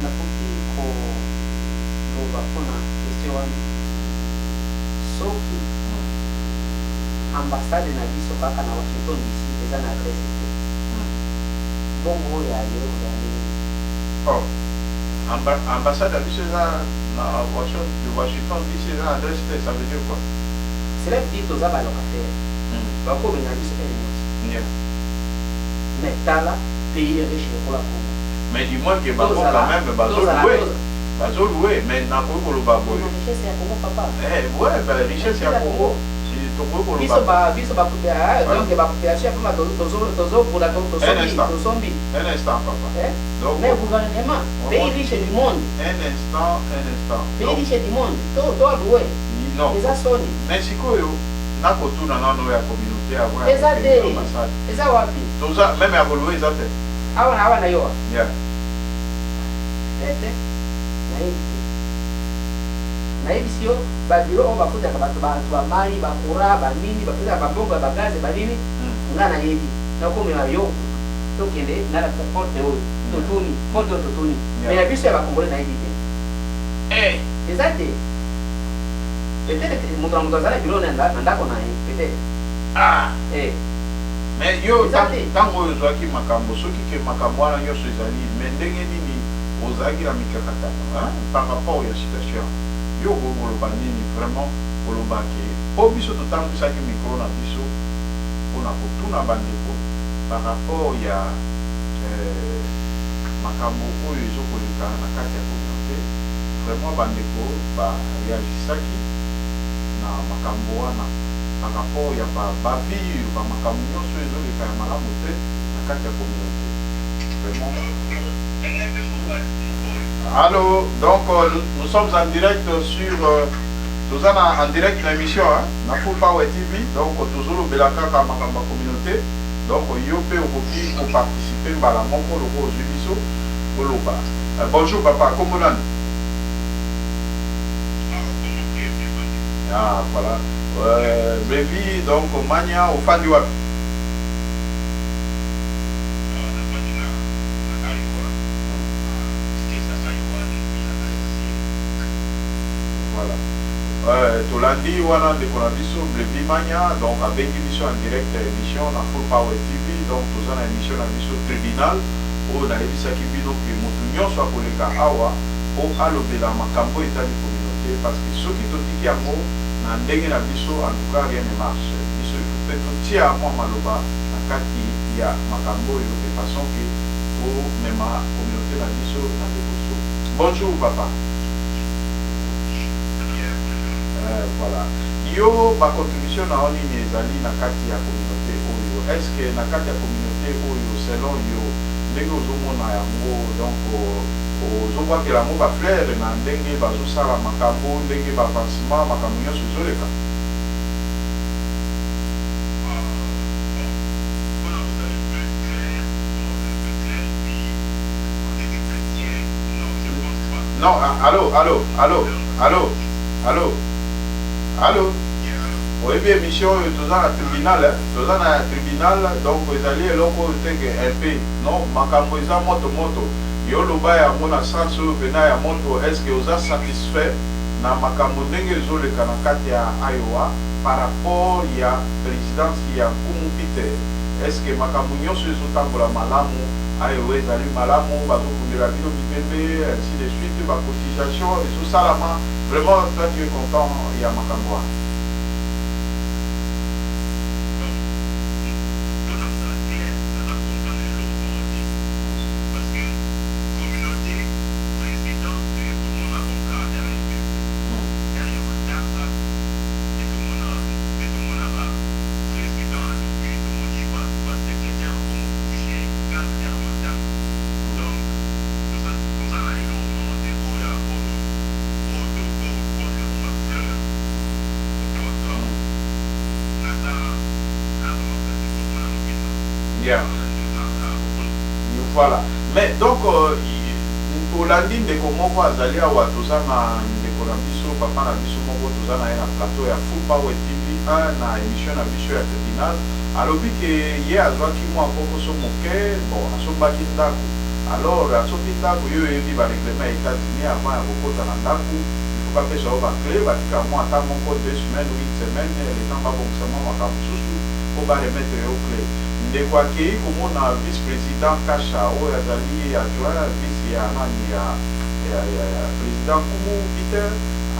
Na fupi ko ndo bakuna question soki ambassade na biso kaka na Washington DC eza na adresse te. Bongo ya yo oh ambassade na biso eza na Washington DC eza na adresse te, ça veut dire quoi? C'est là que toza ba locataire. Bako bena biso pe ni. Mais tala pays riche pour la Congo. Mais dis-moi que quand même, bazo loué, mais n'a pas eu le babo. Richesse ya Congo papa. Ouais, ben richesse ya Congo. Si ton gros le biso ba population, donc ba population pour tozo pour la zombie. Un instant papa. Donc mais gouvernement, pays riche du monde. Un instant. Pays riche du monde. Toi loué. Non. Les asoni. Mais si quoi yo na kotuna na no ya communauté avoir. Eza wapi? Toza même ya loué ça fait. Awa na yo. Yeah. Nayebi sio babiro on bakutaka bato bamai bakura banini bakutaka babongo bagaze banini nga nayebi nakomema yo tokende nala porte oyo totuni porte totuni mais na biso ya bakongole nayebi te eza te peut-être moto na moto azala biro na ndako na ye peut-être mais yo ntango oyo ozwaki makambo soki ke makambo wana nyonso ezali me ndenge nini ozalaki na mikakatano par rapport ya situation yo koloba nini vraiment kolobaki po biso totambwisaki mikro na biso mpona kotuna bandeko par rapport ya makambo oyo ezokoleka na kati ya communauté vraiment bandeko bareagisaki na makambo wana par rapport ya bavire bamakambo nyonso ezoleka ya malamu te na kati ya communauté vraiment. Allô, donc nous sommes en direct sur nous en direct l'émission na Full Power TV, donc toujours le Belaka Makamba communauté, donc yo pe okoki pour participer à la moko loko Zubiso Koloba. Bonjour papa, comment on ah voilà. Brevi donc Mania au fan du web. Tolandi wana de Konabiso, Brevi Mania, donc avec émission en direct émission na Full Power TV, donc nous avons une émission na émission tribunal où na ebisa ki bino ke mutu nyonso akoleka awa o alobela makambo état de communauté parce que soki totiki yango na ndenge na biso en tout cas rien ne marche. Biso peut totia mwa maloba na kati ya makambo yo de façon que to mema communauté na biso na deboso. Bonjour papa. Voilà. Yo ba contribution na oni ezali na kati ya communauté oyo. Est-ce que na kati ya communauté oyo selon yo ndenge ozomona yango donc ozomwa ke yango ba fleur na ndenge bazosala makambo ndenge ba avancement makambo nyonso ezoleka? Non, allô. Oui, bien, mission, tout ça, tribunal, donc vous allez là pour un peu, non, makambo isa moto. Yo loba ya mona sens vena ya moto, est-ce que vous êtes satisfait na makambo ndenge zoleka na kati ya Iowa par rapport ya présidence ya Kumu Peter? Est-ce que makambo nyonso ezotambola malamu Iowa ezali malamu bazokundela bino bibembe ainsi de suite ba cotisation ezosalama? Vraiment, toi tu es content ya makambo wana? Yeah. Voilà. Mais donc, Olandi ndeko moko azali awa toza na ndeko na biso papa na biso moko toza na ye na plateau ya Full Power TV 1 na émission na biso ya Terminal alobi ke ye azwaki mwa pokoso moke bon asombaki ndako alors asombi ndako yo oyebi bareglement ya États-Unis avant ya kokota na ndako ifo bapesa yo baclé batika mwa ata moko 2 semaines ou 8 semaines letan babongisa mwa makambo mosusu po baremetre yo clé ndeko akei komona vice-président Kasha oyo azali adjoint vice ya nani ya président Kumu Peter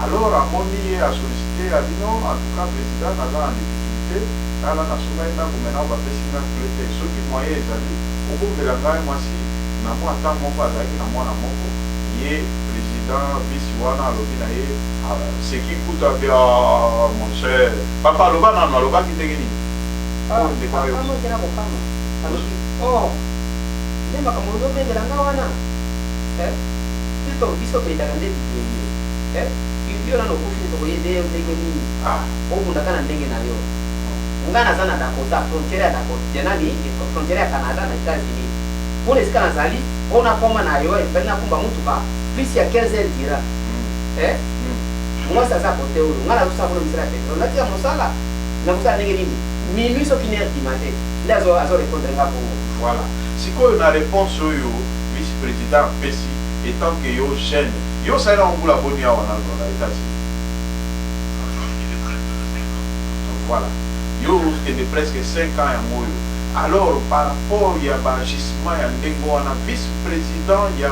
alors amoni ye asollicité abino en tout cas président aza na difficulté tala nasomba ye ndako maintenant bapesi nga clé te soki moyen ezali okombela ngai mwasi na mwa ata moko azalaki na mwana moko ye président vice wana alobi na ye seki kuta bia mon cher papa aloba nano alobaki ndenge nini makambo ozobengelanga wana biso pendaka nde bibeye yo nano okufi tokoyede ndenge nini obundaka na ndenge na yo nga naza na Dakota frontiere ya Dakota nani frontiere ya Canada na États-Unis mpona esika nazali mpona koma na yo epeli nakumba mutuka plus ya 15 heures dira mwasi aza kote oyo nga nazosala mpona misala ya petrole natika mosala nakosala ndenge nini minuit soki ne heure du matin nde azorépondre nga bongo voilà sikoyo na réponse oyo vice président apesi etant que yo jeune yo osali ngula boni awa na États-Unis voilà yo okende presque 5 ans yango oyo alors par rapport ya baagissement ya ndenge wana vice président ya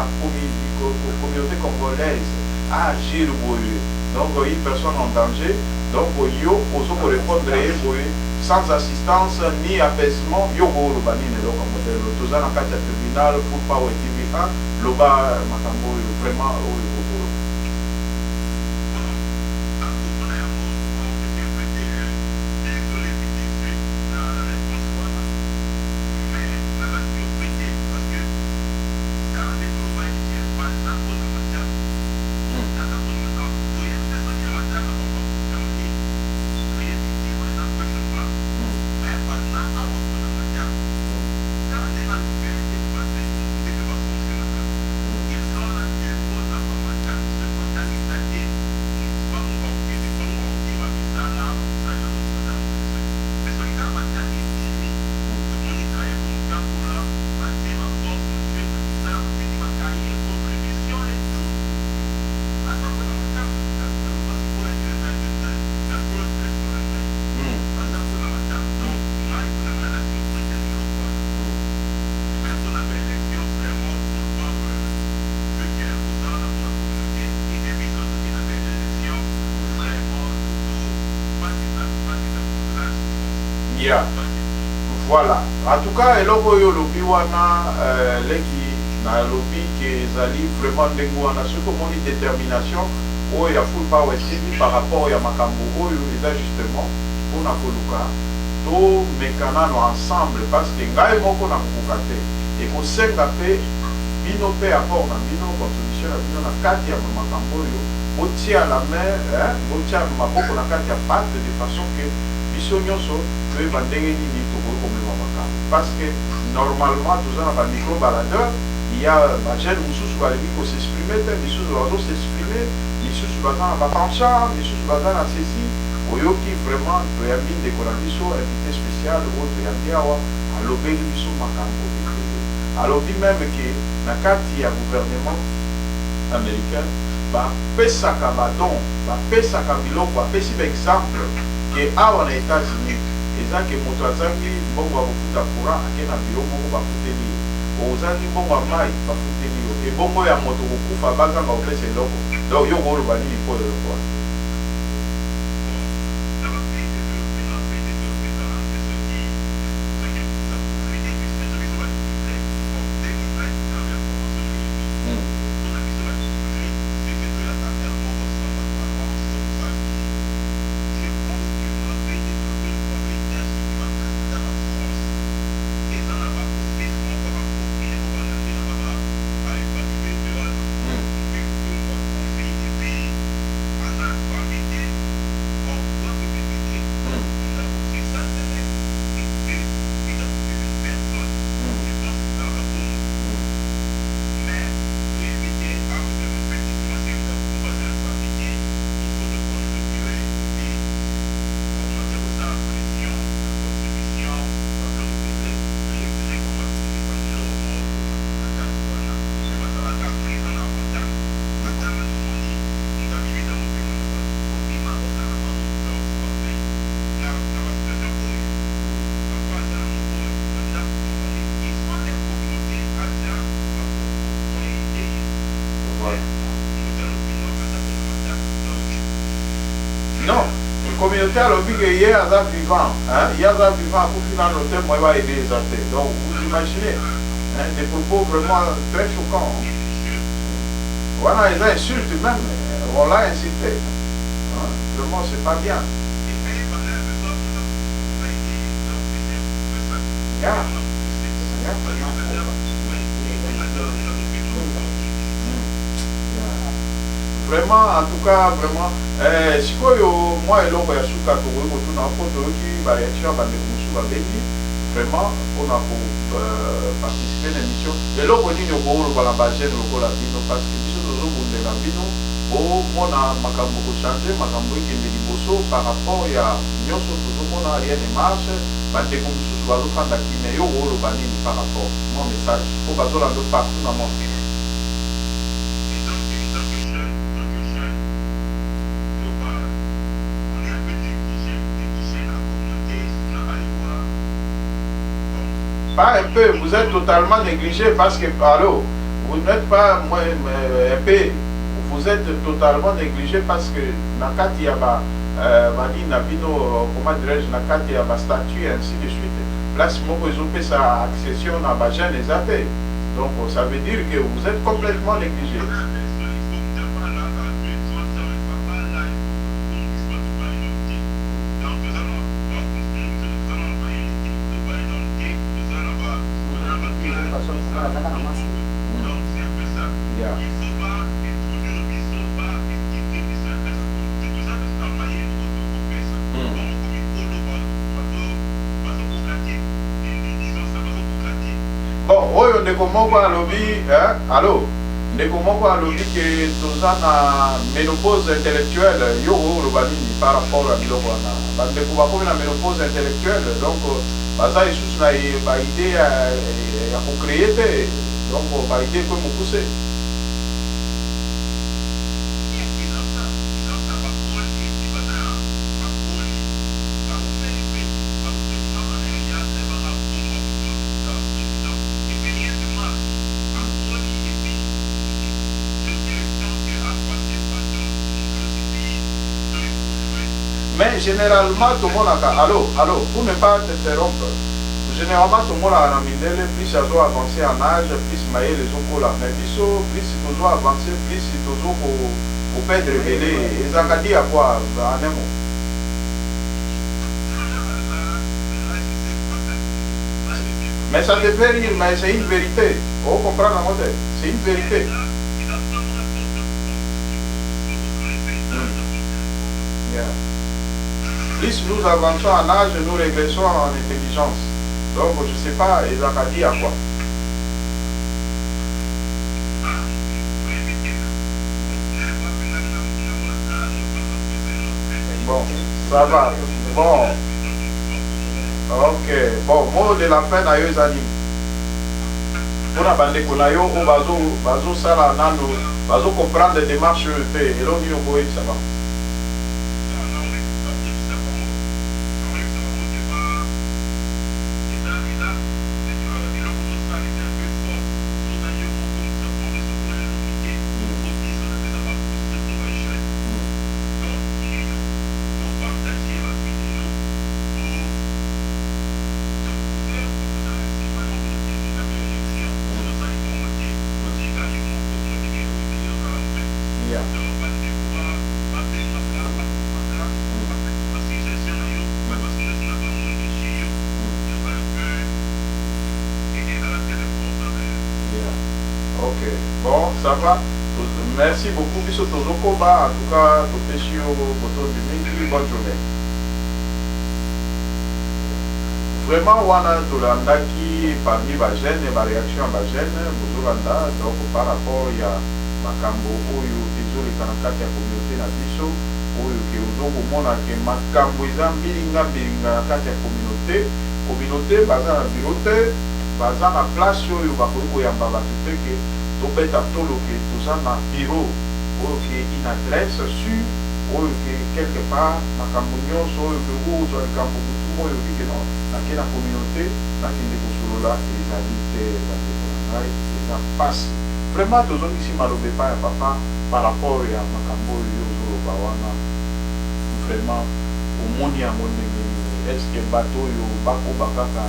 communauté congolaise agir boye donc une personne en danger donc yo ozokorépondre ye boye sans assistance ni apaisement yo koloba nini eloko modele toza na kati ya tribunal Full Power TV 1 loba makambo oyo vraiment oyo voilà en tout cas eloko oyo olobi wana leki na lobi ke ezali vraiment ndenge wana soki omoni détermination oyo ya Full Power TV par rapport ya makambo oyo eza justement mpona koluka tomekana no ensemble parce que ngai moko na kokoka te ekosenga mpe bino mpe apport na bino contribution na bino na kati ya makambo oyo botia la main botia maboko na kati ya pate de façon que biso nyonso toyeba ndenge nini tokoki komema makambo parce que normalement toza na bamicro baladeur ya bajeune mosusu balingi kosexprime te misusu bazosexprime misusu baza na bapenchant misusu baza na ceci oyoki vraiment toyambi ndeko na biso invité spécial oyo toyambi awa alobeli biso makambo ebele alobi meme ke na kati ya gouvernement américain bapesaka badon bapesaka biloko bapesi baexemple ke awa na États-Unis eza ke moto azangi mbongo ya kofuta courant ake na biro moko bafuteli ye ozangi mbongo ya mai bafuteli yo ebongo ya moto kokufa bazanga kopesa eloko donc yo koloba nini mpo eloko wana directeur a dit qu'il y a un vivant. Il y a un vivant pour finir l'hôtel, moi, il va aider les athées. Donc, vous imaginez, des propos vraiment très choquants. Voilà, ils insultent même. On l'a incité. Vraiment, c'est pas bien. Vraiment, en tout cas, vraiment, si moi, et l'autre, il y a sous catégorie, tout dans le photo qui va réagir à vraiment, on a pour participer à l'émission. Et l'autre, on dit que on va la base, parce que si nous avons des lambino, on a beaucoup changé, qui est par rapport à Nyoso, on a rien de marche, mais des conditions sur le plan qui mais par rapport mon message, au bateau dans le partout dans le monde. Pas un peu, vous êtes totalement négligé parce que, allô, vous n'êtes pas un peu, vous êtes totalement négligé parce que Nakati a comment dirais-je, Nakati a statut et ainsi de suite. Là, si vous avez sa accession à Bajan et Zate. Donc, ça veut dire que vous êtes complètement négligé. Comment à lobby, allô, comment à lobby que nous avons ménopause intellectuelle, par rapport à la ménopause intellectuelle, donc, ça est juste une idée à créer, donc, idée comme vous poussez. Mais généralement, tout le monde a... Allô, pour ne pas t'interrompre, généralement, tout le monde a un mindele, plus ils ont avancé en âge, plus maillé les autres là. Mais plus ils ont avancé, plus ils ont pour pas être révélés. Ils ont dit à quoi en un mot. Mais ça te fait rire, mais c'est une vérité. Vous comprenez la modèle? C'est une vérité. Plus nous avançons en âge, nous régressons en intelligence. Donc, je ne sais pas, ils ont dit à quoi. Bon, ça va. Bon. Ok. Bon, mot de la fin, d'ailleurs, ils ont dit. Pour la bande qu'on a eu, on va comprendre les démarches et l'on dit au bout, ça va. Ça va? Merci beaucoup, Bissot Tozokoba. En tout cas, bonne journée. Vraiment, on a Tolandaki parmi les jeunes et la réaction à les jeunes, donc par rapport à Makambo, les Kanakati, la communauté na Bissot, qui Makambo, la communauté, bazar bureauté, bazar à place, tobeta tolo que tout ça dans bureau ou qui une adresse sur ou qui quelque part na camunyo so que ou sur le campo tout ou qui non dans quelle communauté dans quelle posolola les habités dans les connailles et ça passe vraiment tous on ici malobe pas papa par rapport à makambo yo zo bawana vraiment au moni ya mondenge est-ce que bateau yo bako bakaka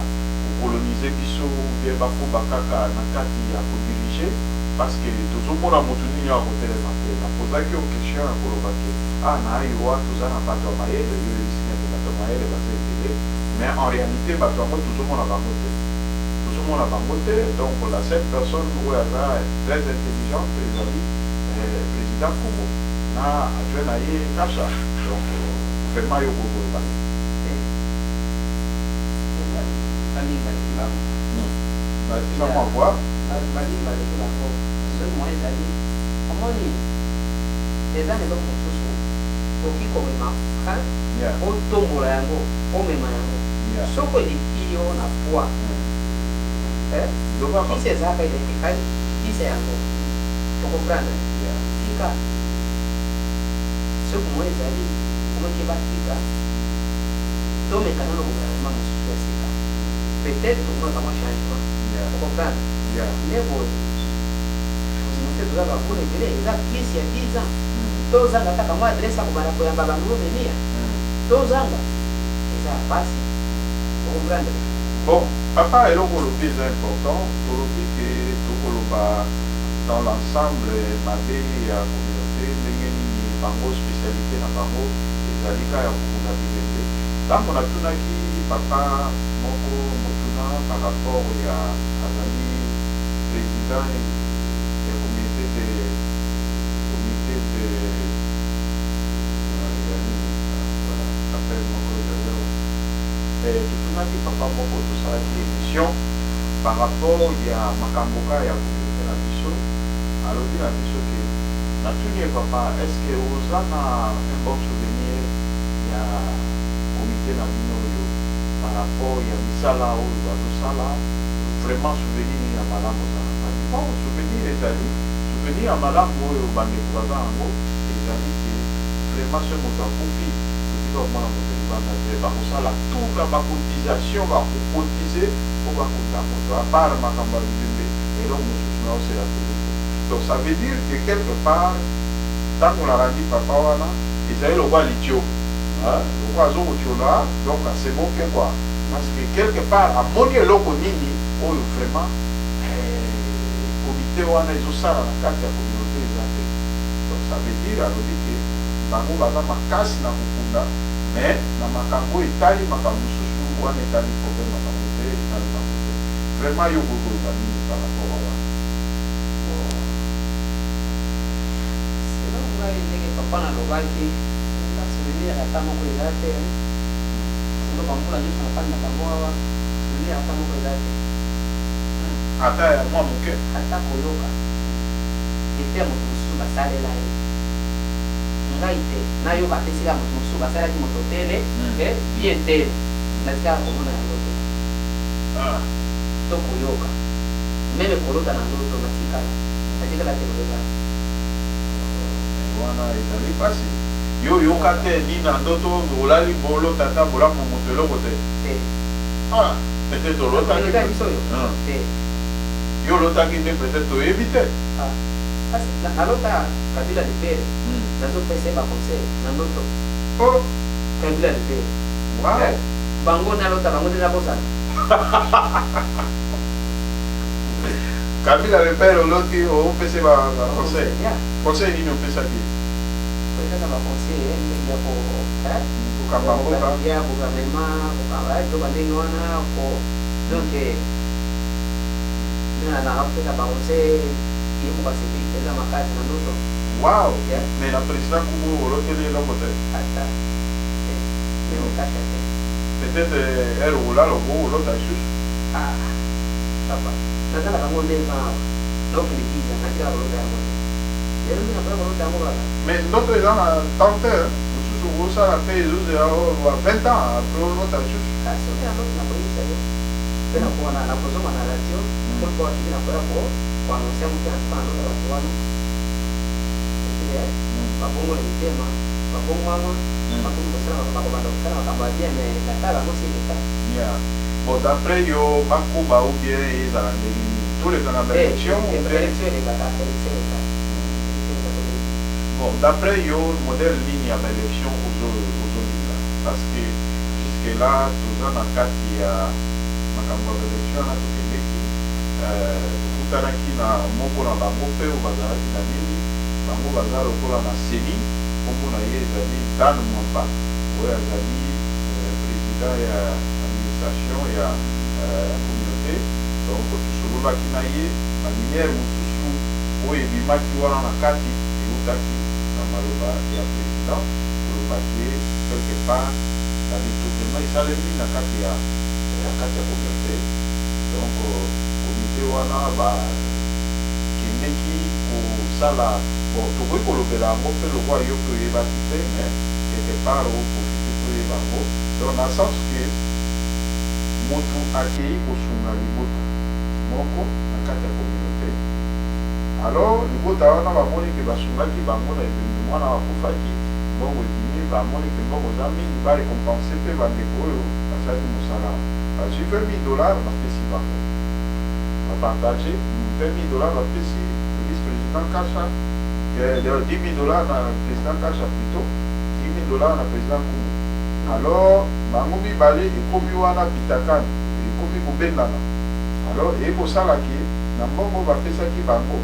coloniser biso ou bien bako bakaka na kati ya kodirige parce que tozomona motu nini ya kotelema te napozaki yo question ya koloba ke na ayowa toza na bato ya mayele yo esika te bato ya mayele baza ebele mais en réalité bato yango tozomona bango te donc la seule personne oyo aza très intelligente ezali président Congo na adjoint na ye Kasha donc vraiment yo kokoloba batika mwa voir eza lelo mosusu oki komema otombola yango omema yango soko eleki yo na poids kisi ezalaka elekekali kisi yango tokomprendre tika soki moi ezali omoki batika tomekana na gouvernement mosusu ya sika peut-être tomonaka mwa changement tokomprendre mais boye te toza bakuna ebele eza kisi ya 10 ans tozanga kaka mwa adresse ya kobanda koyamba bango venir tozanga eza pasi tokomprendre. Bon, papa eloko olobi eza important tolobi ke tokoloba dans l'ensemble mabe ya communauté ndenge nini bango spécialité na bango ezali ka ya kokuna bilende ntango natunaki papa moko motuna par rapport ya azali président ya comité de appel moko tutunaki papa moko tosalaki émission par rapport ya makamboka ya communauté na biso alobi na biso ke natuni papa est ce que oza na un bon souvenir ya comité na bino oyo par rapport ya misala oyo bazosala vraiment souvenir ya malamu ozana bon souvenir ezali souvenir ya malamu oyo bandeko baza yango ezali ke vraiment so moto akufi otika komona moto libanda te bakosala toute la bacotisation bakokotize po bakota moto apart makambo ya bibembe eloko mosusu na osela telefone donc ça veut dire que quelque part ntango narandi papa wana ezali lokwa litio lokwa azokotiola donc asemoke quoi parce que quelque part amoni eloko nini oyo vraiment comité wana ezosala na kati ya communauté eza te donc ça veut dire alobi ke bango baza makasi na kokunda mais na makambo etali makambo mosusu wana etali problème makambo te etali makambo te vraiment yo kokoloba nini par rapport a wana selon ngai ndenge papa nalobaki na souvenir ata moko eza te silo bambula nyonso napali na bango awa souvenir ata moko eza te ata ya mwa moke ata koyoka ete moto mosusu basalela ye ngai te nayoka te sika moto mosusu basalaki moto tele bien tele natikaka komona yango te to koyoka meme kolota na ndoto natikala te koyoka wana ezali pasi yo yoka te ni na ndoto olali bolo tata bolamu moto eloko te peut-être olotaki biso yo te yo olotaki nde peut-être oyebi te nalota Kabila Libere nazopesa baconseil na ndoto Kabila Libere bango nalota bango nde nabosana Kabila Libere oloti opesa baconseil conseil nini opesaki opesaka baconseil ya kokamba mboka ya gouvernement kokamba ezoba ndenge wana donc nakopesa baconseil ye mokasepeli eza makasi na ndoto wow mais na président Congo oloteli eloko te ata okata te peut-être ere olalobo olota lisusu papa nazalaka ngo ndenge awa nakokende kiza natikala kolota yango te lelo nde nakoya kolota yango kaka mais ndoto eza na temps te mosusu okosala mpe ezozela 20 ans apres olota lisusu soki na ndoto nakoyisa yo mpe nakozonga na radio kolko wakiki nakoya koannonce yango mpe nasuka na ndoto bato wana babongole mitema babongwama bakobanda kosala makambo ya bien mais natala yango si leta bon d'après yo bakuba ou bien ezala ndenge nini toleka na baélection bon d'après yo modèle nini ya baélection ozolinga parce que jusque là toza na kati ya makambo ya élection na tokendeki tokutanaki na moko na bango mpe oyo bazalaki na nini bango baza lokola na seni kombo na ye ezali Dan Mwamba oyo azali président ya administration ya communauté donc tosololaki na ye baminière mosusu oyo ebimaki wana na kati eutaki na maloba ya président kolobaki quelque part na détournement esalemi na kati ya communauté donc comité wana bakendeki kosala bon tokoki kolobela yango mpe lokwa yo mpe oyebaki te mais quelque part oprofite toyeba yango donc na sens que motu akei kosunga libota moko na kati ya communauté alors libota wana bamoni ke basungaki bango na ebembe mwana bakufaki mbongo ebimi bamoni ke mbongo eza mingi barekompense mpe bandeko oyo basalaki mosala bazwi $20,000 bapesi bango bapartage $20,000 bapesi vice-président Kasha $10,000 na président Kasha plutôt $10,000 na président Kumu alors bango mibale ekomi wana bitakani ekomi kobengana alors ekosalaki na mbongo bapesaki bango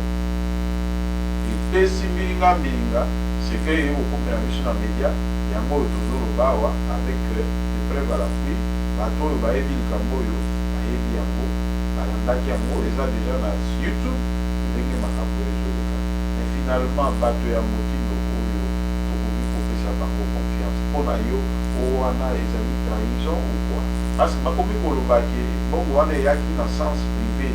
epesi mbilinga seke ekokomela biso na media yango oyo tozoloba awa avec des preuves à l'appui bato oyo bayebi likambo oyo bayebi yango balandaki yango eza deja na YouTube ndenge makambo ezoleka mais finalement bato ya motindo oyo tokoki kopesa bango confiance mpona yo wana ezali trahison ou quoi parce que bakomi kolobaki mbongo wana eyaki na sens privé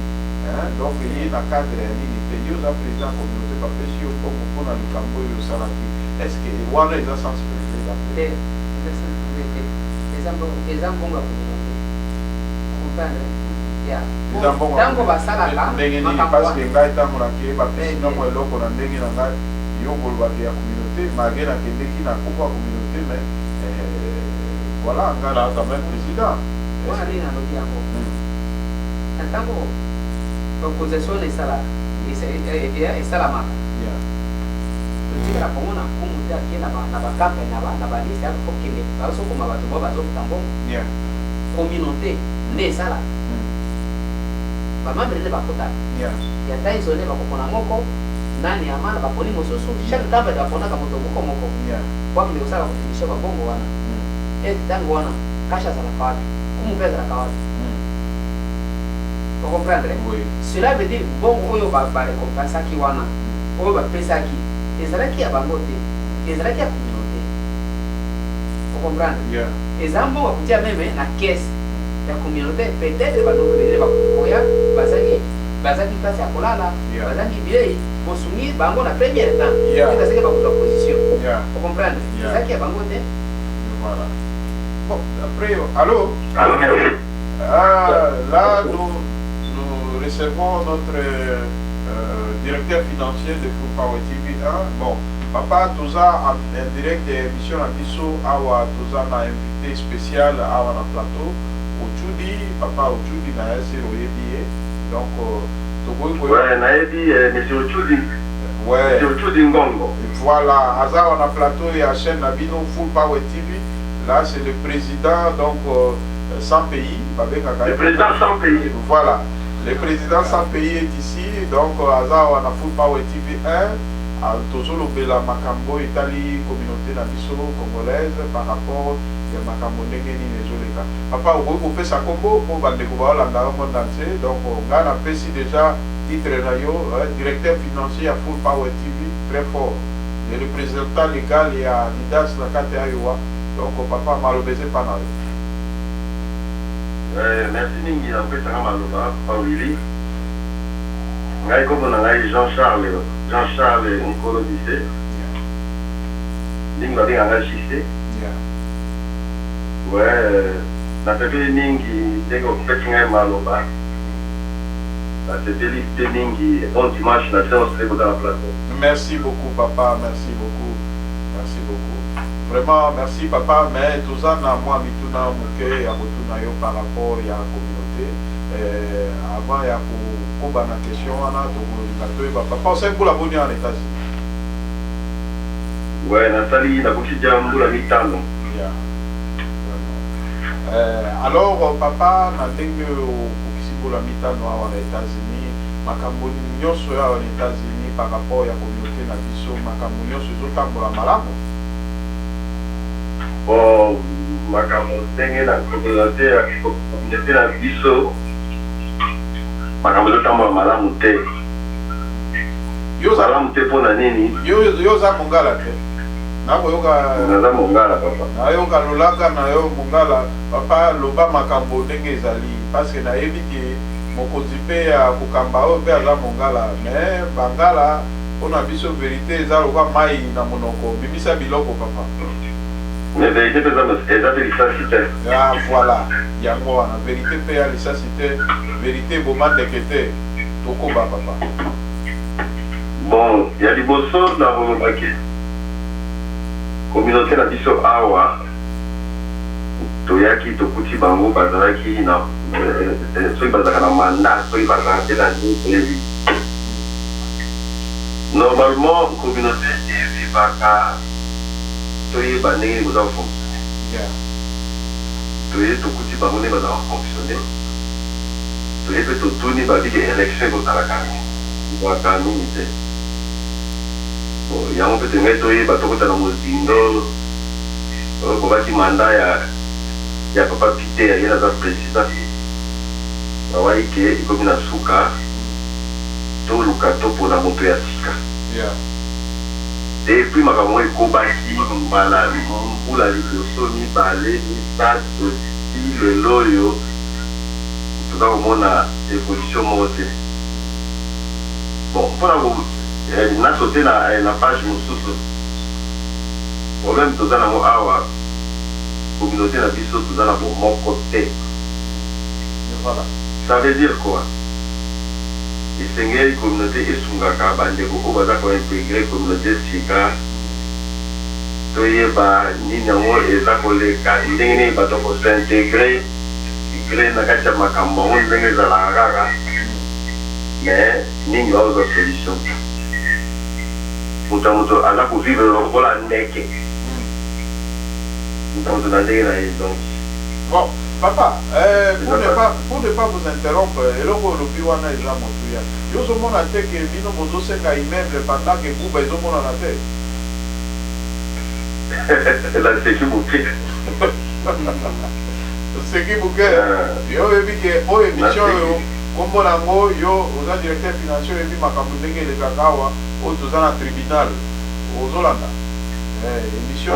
donc ye na cadre ya nini te yo oza président ya communauté bapesi yo mbongo mpona likambo oyo osalaki est ce que wana eza sens privé eza mbongo ya communauté comprendre ntango basalaka ndenge nini parce que ngai ntango nake bapesi nongo eloko na ndenge na ngai yo kolobaki ya communauté malgré nakendeki na kombo ya communauté mais voilà ngai na quand même président wana nini nalobi yango na ntango opposition esalamaka totikala kongo na kumu te ake na bakampagne na baliste aka kokende bazokoma bato bao bazofuta mbongo communauté nde esala bamambre nde bakotaka ya ta isole bakopona moko nani amana baponi mosusu chaque campagne baponaka moto moko wakende kosala kontribution babongo wana ntango wana Kasha azalaka wapi kumu mpe azalaka wapi ocomprendre cela veut dire bongo oyo barekompensaki wana oyo bapesaki ezalaki ya bango te ezalaki ya communauté ocomprendre eza mbongo akutia meme na caisse ya communauté peut-être banobelele bakoya bazaki place ya kolala bazaki bilei bosungi bango na première temps ezaseke bakozwa position ocomprendre ezalaki ya bango te voilà bon après allô là nous recevons notre directeur financier de Full Power TV 1. Bon, papa, Toza en direct d'émission à Bisso, Awa Toza na invité spécial à la plateau. Ochudi, papa Ochudi na ese oyebi. Donc, ouais, na yebi monsieur Ochudi. Ouais. Monsieur Ochudi Ngongo. Voilà, Aza on a plateau et à chaîne Nabino Full Power TV. Là, c'est le président donc sans pays. Le président sans pays. Voilà. Le président sans pays est ici, donc Aza on a Full Power TV 1, Tozolo Bela Makambo Italie, communauté Nabiso congolaise par rapport à Makambo Nengeni Nezoleka. Papa, vous faites ça combo pour découvrir le monde entier, donc on a fait déjà titre directeur financier à Full Power TV, très fort. Le représentant légal et à Nidas Nakate Ayowa, donc papa m'a l'obéissé par là. Merci mingi na pesa kama maloba pa Willy ngai kombo na ngai Jean-Charles Nkolo Dise ndingi babenga ngai Chiste nasepeli mingi ndenge okopesi ngai maloba nasepeli te mingi bon dimanche na séance ekoza na plateau. Merci beaucoup papa, merci beaucoup vraiment merci papa, mais tout ça na moi mituna muke ya kotuna yo par rapport ya communauté avant ya koba na question wana to papa on sait pour la bonne en États-Unis. Ouais, Nathalie na kuchija mbula mitano. Alors papa na ndenge okisibola mitano awa na États-Unis makambo nyonso ya na États-Unis par rapport ya communauté na biso makambo nyonso ezotambola malamu. Bon makambo ndenge na communauté na biso makambo ezotambola malamu te. Malamu te mpona nini? Yo za mongala te. Naza mongala papa. Nayoka lolaka na yo mongala papa loba makambo ndenge ezali parce que nayebi ke mokonzi mpe ya kokamba oyo mpe aza mongala mais bangala mpona biso vérité eza loka mai na monoko bimisa biloko papa. Mais vérité mpe eza mpe lisasi te. Ah voilà yango wana vérité mpe ya lisasi te vérité eboma ndeke te tokoba papa. Bon ya liboso na kolobaki communauté na biso awa toyaki tokuti bango bazalaki na soki bazalaka na mandat soki bazalaka te na nini toyebi normalement communauté evivaka toyeba ndenge nini koza kofonctionne toye tokuti bango nde bazala kofonctionne toye mpe totuni babiki élection ekozalaka ezalaka mingi te yango mpe tongai toyeba tokota na mozindo kobaki manda ya papa Peter ye naza président bawai ke ekomi na suka toluka topona moto ya sika depuis makambo ekobaki mbala mbula liboso mibale misato ti lelo oyo toza komona évolution moko te bon mpona nasote na page mosusu problème toza nango awa communauté na biso toza na bomoko te. Ça veut dire quoi? Esengeli communauté esungaka bandeko oyo baza kointegre communauté sika toyeba nini yango eza koleka ndenge nini bato kosintegre na kati ya makambo yango ndenge ezalaka kaka mais mingi baozwa solution moto aza kovivre lokola ndeke moto na ndenge na ye donc bon papa pour ne pas vous interrompre eloko olobi wana eza motu ya yo ozomona te ke bino bozosenga immeuble pendant ke buba ezomonana te laseki moke oseki moke yo oyebi ke oyo émission oyo kombo nango yo oza directeur financier oyebi makambo ndenge elekaka awa oyo toza na tribunal ozolanda émission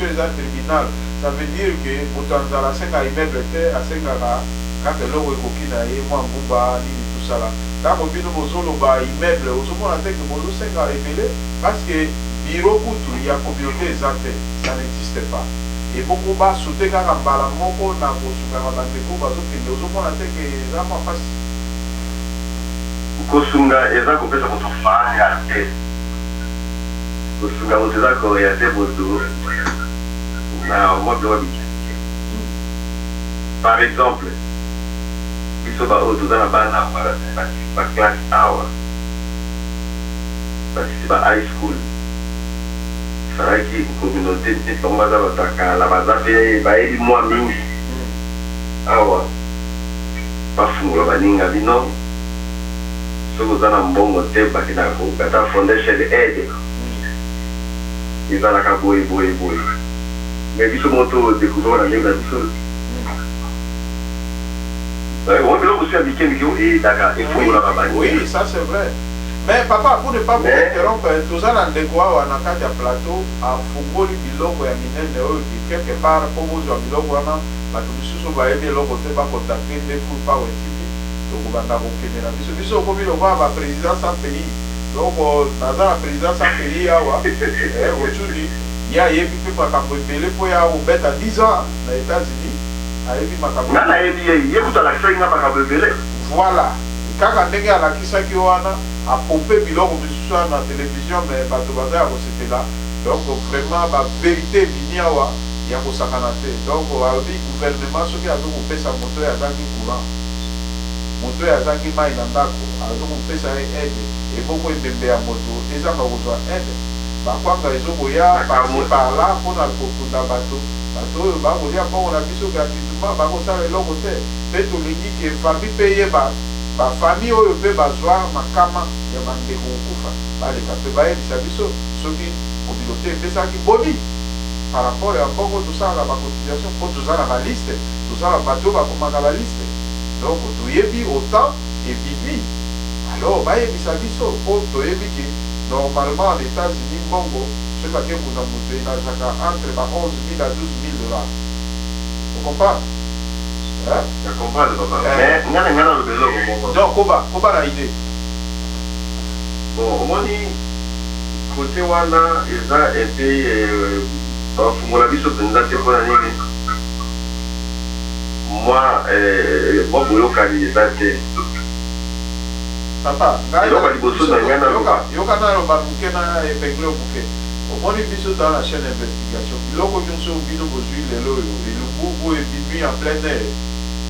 eza tribunal ça veut dire que moto anzala asenga immeuble te asengaka kaka eloko ekoki na ye mwa ngumba nini tosala ntango bino bozoloba immeuble ozomona te ke bozosenga ebele parce que biro kutu ya communauté eza te ça n'existe pas eboko basute kaka mbala moko na kosungaka bandeko bazokende ozomona te ke eza mwa mpasi kosunga eza kopesa moto fane ya te kosunga moto eza koya te moto na mwa biloko bikike par exemple biso baoyo toza na bana baklasse awa basisi ba high school salaki communauté neti bango baza batakala baza mpe bayebi mwa mingi awa bafungola baninga bino soki oza na mbongo te bakendaka kokata fondation aide ezalaka boye mais biso moto découvrir na ndenge na biso biloko mosusu ya mikemike eyedaka efungolaka bani oui ça c'est vrai mais papa pour ne pas vous interrompre toza na ndeko awa na kati ya plateau afungoli biloko ya minene oyo quelque part mpo bozwa biloko wana bato misusu bayebi eloko te bakontakte nde full power tv tokobanda kokende na biso okomi lokola baprésident sans pays donc naza na président sans pays awa ochudi ye ayebi mpe makambo ebele mpo ya kobeta 10 ans na États-Unis ayebi makambo nga nayebi ye kutu alakisaki nga makambo ebele voilà kaka ndenge alakisaki wana apompe biloko misusu na télévision mais bato baza ya kosepela donc vraiment bavérité ebimi awa ya kosakana te donc alobi gouvernement soki azokopesa moto oyo azangi courant moto oyo azangi mai na ndako azokopesa ye aide eboko ebembe ya moto ezanga kozwa aide bakwanga ezokoya parci parla mpona kokunda bato bato oyo bakolia mbongo na biso gratuitement bakosala eloko te mpe tolingi ke famille mpe yeba bafamille oyo mpe bazwa makama ya bandeko kokufa baleka mpe bayebisa biso soki communauté epesaki boni par rapport ya mbongo tosalaka bacotisation mpo toza na baliste tozala bato oyo bakomaka baliste donc toyebi autant ebimi alors bayebisa biso mpo toyebi ke normalement en États-Unis mbongo soki bakebunda moto enazaka entre ba 11 000 à 12 000 dollars. Vous comprenez? Je comprends, papa. Mais donc, comment la idée? Bon, au moins, côté wana, ils ont été, pour la vie sur le moi, je suis localisé. Papa, yoka na loba buke na épingle buke. Omoni biso dans la chaîne d'investigation. Biloko nyonso bino bozwi lelo yo, elububu ebimi en plein air.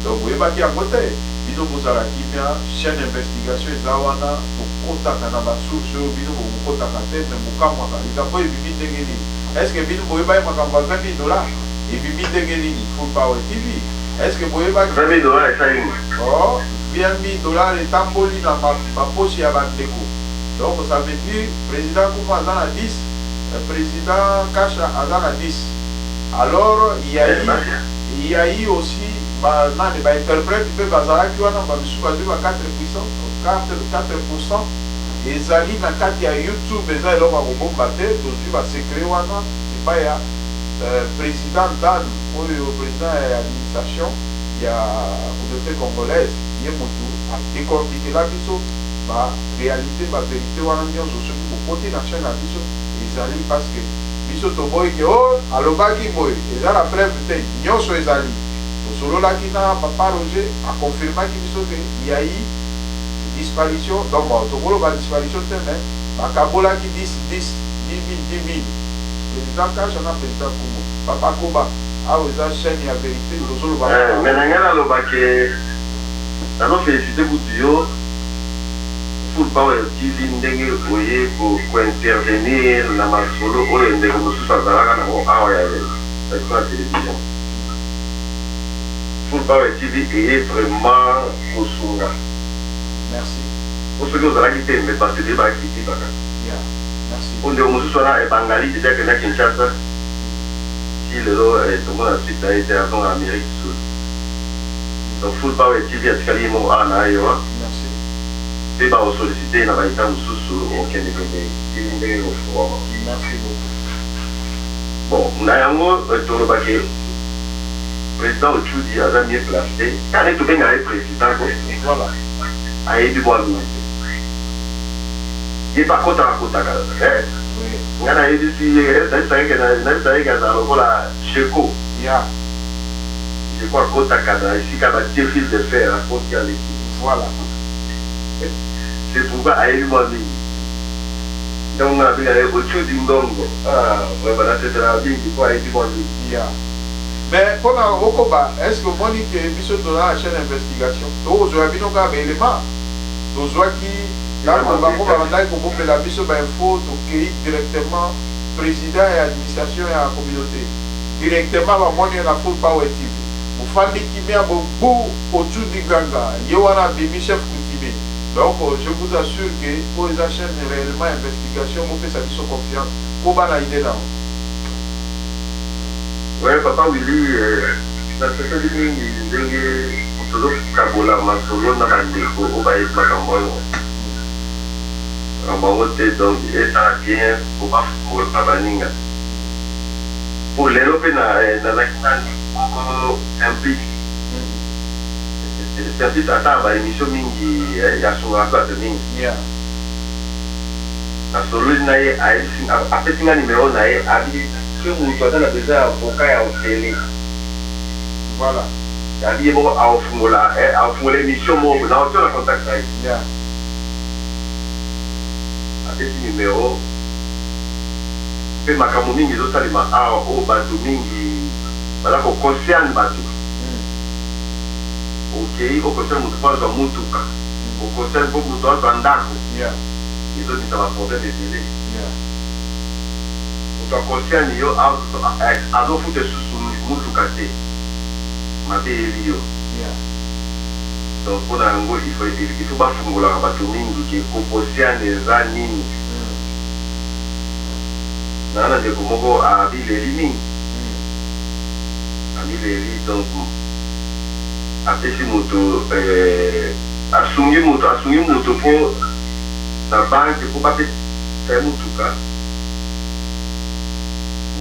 Donc oyebaki yango te, bino bozala kimia, chaîne d'investigation eza wana bokotaka na basource oyo bino bokotaka te me bokamwaka likambo ebimi ndenge nini. Est-ce que bino boyebaki makambo ya $20,000 ebimi ndenge nini? Full Power TV. Est-ce que boyebaki $20,000 eza nini? Oh, $20,000 etamboli na baposi ya bandeko. Donc ça veut dire président Kouma aza na 10, président Kacha aza na 10. Alors il y a eu aussi nani ba interprète pe bazalaki wana ba bisu bazwi ba 4% ezali na kati ya YouTube eza eloko ya kobomba te tozwi ba secret wana epai ya président Dan oyo président ya administration ya communauté congolaise ye motu adecortikela biso ba réalité ba vérité wana nyonso soki bokoti na chaîne na biso ezali parce que biso toboyi ke o alobaki boye eza na preuve te nyonso ezali tosololaki na papa Roger aconfirmaki biso ke yayi disparition donc tokoloba disparition te mais bakabolaki 10 000 président Kacha na président Koumou papa Koba awa eza chaîne ya vérité tozoloba mais nanga nalobaki nazofélicité kutu yo Full Power TV ndenge oye kointervenir na masolo oyo ndenge mosusu azalaka nango awa ya télévision. Full Power TV est vraiment kosunga. Merci. Pour ceux qui ont quitté, mais parce que débat quitté baka. Merci. On dit au mosusu na ebangali déjà que na Kinshasa. Si le lot est tout le monde ensuite a été en Amérique du Sud. Donc Full Power TV a tiré mon ana yo. Merci. Et bah solliciter na ba ita mosusu aucun des merci beaucoup. Bon, na yango tolo bake président Ochudi a mieux placé. Quand il est tout bien président, voilà. Il du bon il n'est pas content à côté. Il y a des filles qui sont là, Checo. Je crois côté cadre, ici, quand il y a des fils de fer, à côté de l'équipe. Voilà. C'est pourquoi il y a eu mon ami. Donc, on a vu Ochudi Ndongo. Ah, voilà, c'était la vie qui croit du bon ami. Mais pour la Okoba, est-ce que vous dites que Bissot dans la chaîne d'investigation, vous avez vu nos éléments, vous avez qui, là, on va vous la Bissot info, donc directement président et administration et la communauté. Directement, on va la Full Power TV. Vous faites qui met un bout au-dessus du ganga, il y a un chef coutumier. Donc, je vous assure que pour les chaînes réellement investigation, vous faites ça de confiance. Comment la idée là? Oui, papa Willy, la société de Solo Kabola, Masolo, Namandeko, Obaïs Makamboyo. Donc, et ça vient pour le Pabaninga. Pour l'Europe, implique. C'est un petit attard à l'émission Mingi, il y a son rapport de Mingi. La solo, il y a un numéro, il y a vous avez besoin d'avocat au télé. Voilà. Il y a des gens à l'émission, on a le contact avec. Avec ce numéro, il y a des gens qui sont au bateau, voilà qu'on concerne le bateau. Ok, on concerne le bateau, on concerne beaucoup de temps, on a ils ont dit ça va problème de télé. Donc, conscient, ils ont fait des sous-sous mutuka te mabe elio donc mpona yango il faut bafungolaka bato mingi ke koposiane eza nini nana ndeko moko abileli mingi abileli donc apesi moto asungi moto mpo na banke mpo bapesa mutuka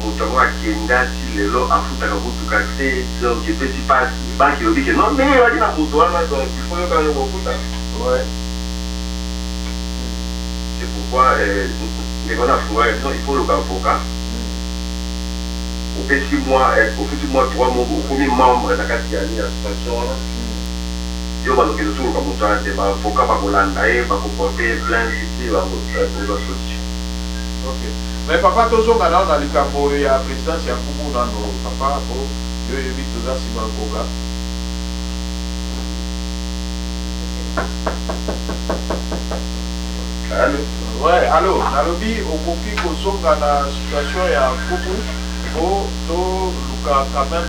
moto yango akenda ti lelo afutaka mutuka te donc epesi pasi banke elobi ke non ndenge elaki na moto wana donc il faut yoka yango kofuta c'est pourquoi ndeko na afungwaka bino il faut loka avocat opesi ofuti mwa 3 moko okomi membre na kati ya nini association wana yo bazokende toluka moto wana te baavocat bakolanda ye bakoporte plainte ti bakozwa solution. Mais papa tozonga nao na likambo ya présidence ya Kumu nano papa po yo yebi toza nsima koga. Allô? Ouais, allô, nalobi okoki kozonga na situation ya Kumu po to luka quand même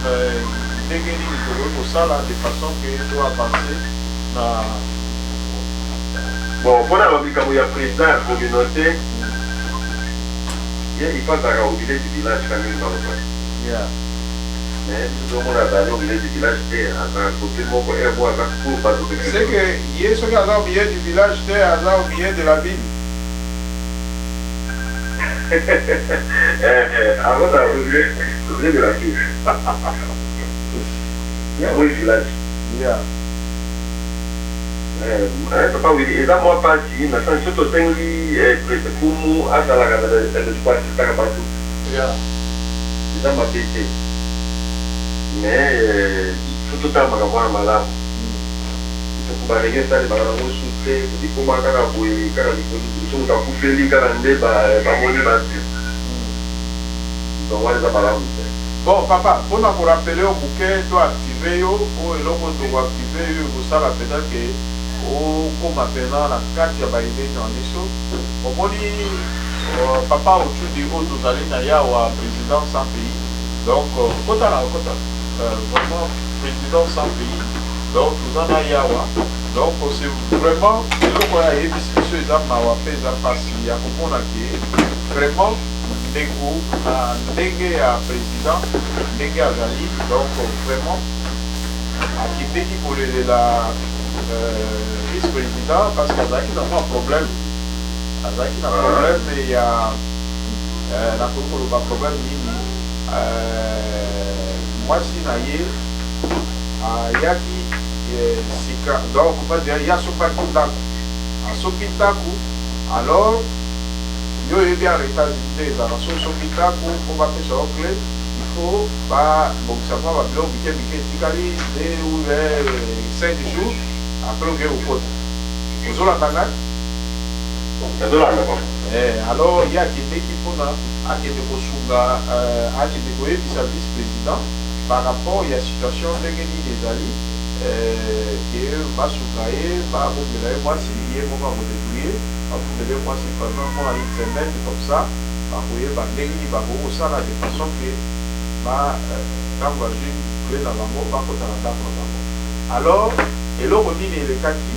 ndenge nini tokoki kosala de façon que to avancer na bon mpona likambo ya président ya communauté il faut aller au village du village quand même dans le coin. Mais tout le monde a allé au village du village et à côté de moi pour pas tout. C'est que il y a ceux qui ont au milieu du village, t'es au milieu de la ville. Avant d'arriver au milieu de la ville. Il y a un village. Papa oui, et là moi pas si na sans surtout tengi kumu asala kana de quoi c'est pas partout. Ça m'a pété. Mais surtout ta makawana malamu. Tout ba réunion ça de ba na souté, di kuma kana boye kana di ko so ta kufeli kana nde ba moni ba. Donc on les a parlé. Bon papa, pour nous rappeler au bouquet to activer yo ou eloko to activer yo pour ça la peut-être que comme maintenant la carte ya baïbe dans les choses omoni papa au-dessus du haut tous allés na ya wa président sans pays donc kota vraiment président sans pays donc tous en ya wa donc c'est vraiment le quoi et puis ce exemple na wa pesa passe ya comprendre que vraiment ndeko na ndenge ya président ndenge ya Zali donc vraiment akibeki pour la vice-président parce qu'Azaki n'a pas de problème. Azaki n'a pas de problème, mais il y a un problème. Moi, si Yaki, donc, on va dire, il y a ce Sokitaku. Alors, il y a les États-Unis, on va faire ça au clé. Il faut pas, bon, ça va, on va 5 jours. Après, on va au côté. Vous avez la alors, il y a des qui font des vice-président par rapport à la situation de l'Italie et va soukaye, va vous moi si il y a un moment où vous débrouillez, moi si pendant une semaine comme ça, va vous va ça de façon que quand vous avez dans la mort, va vous alors, et là, on dit le cas qui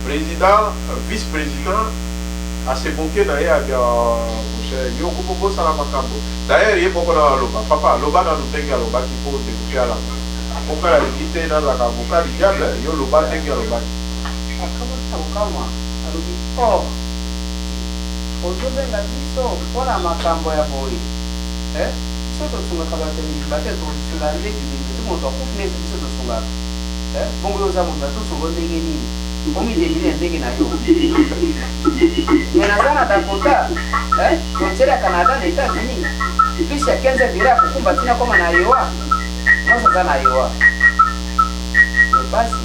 président, vice-président, à se moquer d'ailleurs, d'ailleurs, il y a beaucoup de loba. Papa, loba dans le tengue à loba qui faut déboucher à la main. Pourquoi la limité dans la avocat du diable, il y a loba tengue à loba. Oh, ozobenga biso mpona makambo ya boye biso tosungaka bato bate tosunga ndeti biso moto akufi neti biso tosungaka bongo oza moto atosunga ndenge nini omidebile ndenge na yo me naza na dakota frontiere ya Canada na États-Unis plus ya 15 vira kokumba ntina koma na Iowa nyonso aza na Iowa basi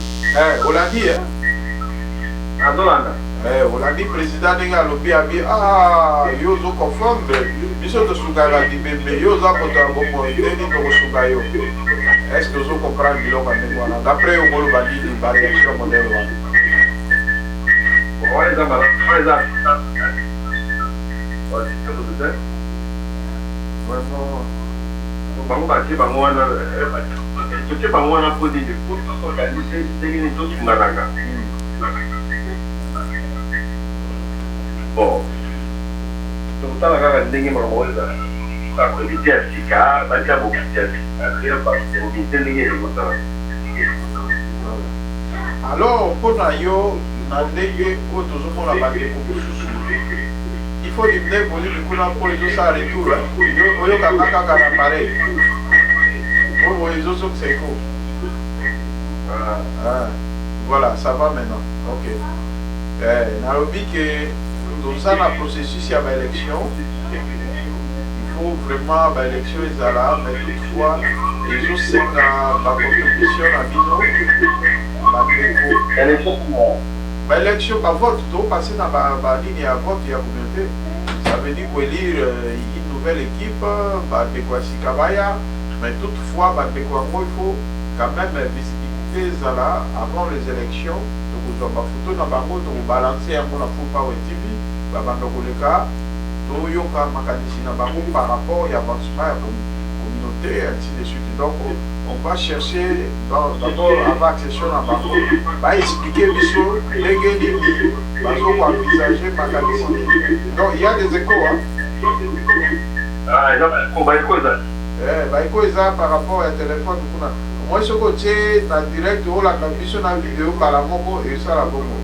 olandi azolanda olandi président ndenge alobi abi yo ozoconfondre biso tosungaka libembe yo oza moto ya bomoi ndeni tokosunga yo est-ce que ozocomprendre biloko ya ndenge wana d'après okoloba nini baréaction modele wana vraiment bango batie bango wana totie bango wana po nini po tosorganise ndenge nini tosunganaka. Bon tokotala kaka ndenge bango ezala bakomite ya sika batia bokiti ya sika bakomite ndenge ekotala. Alors mpona yo na ndenge oyo tozomona bandeko mosusu il faut libne bolimi kuna mpo ezosala retour oyokanga kaka na pareil oyo ezosokisa eko. Voilà, ça va maintenant. Ok. Nalobi que toza na processus ya baélection, il faut vraiment baélection ezala, mais toutefois ezosenga bacontribution na bino bandeko baélection bavote topase na banini ya vote ya communauté. Ça veut dire qu'élire une nouvelle équipe, bandeko ya sika baya, mais toutefois bandeko yango il faut quand même visibilité ezala avant les élections. Tokozwa bafoto na bango tokobalanse yango na Full Power TV babanda koleka toyoka makanisi na bango par rapport ya avancement ya communauté ainsi de suite. Donc on va chercher d'abord avant accession na bango baexpliquer biso ndenge nini bazokoenvisager makanisi. Donc il y a des échos baeko eza par rapport ya téléphone kuna moi soko tie na direct olanda biso na video kala moko esala bongo.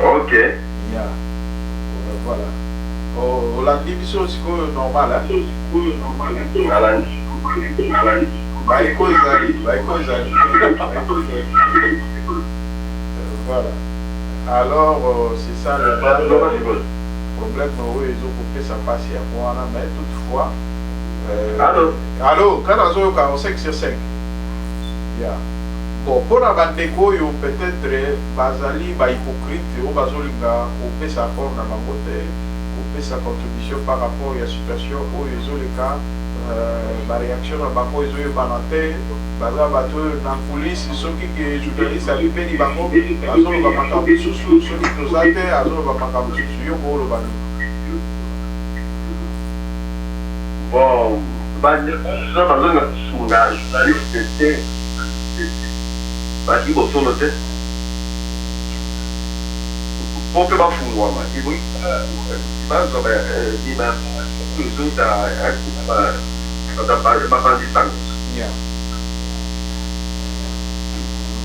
Ok. Yeah. Voilà. Olandi biso sikoyo normal baeko ezali voilà. Alors c'est ça le problème oyo ezokopesa mpasi yango wana, mais toutefois Allô, quand on a 5 sur 5. Yeah. Bon, pour la bande oyo peut-être bazali ba hypocrite ou bazolinga couper sa forme na bangote, couper sa contribution par rapport à la situation où ils ont le cas ba réaction na bango ezo banate baza bato na police soki que journaliste ali peni bango bazo ba makambo susu soki tozate azo ba makambo susu yo ko lo bani. Bon, ça va donner un journaliste qui va sur le test. Pour que ma fou, il va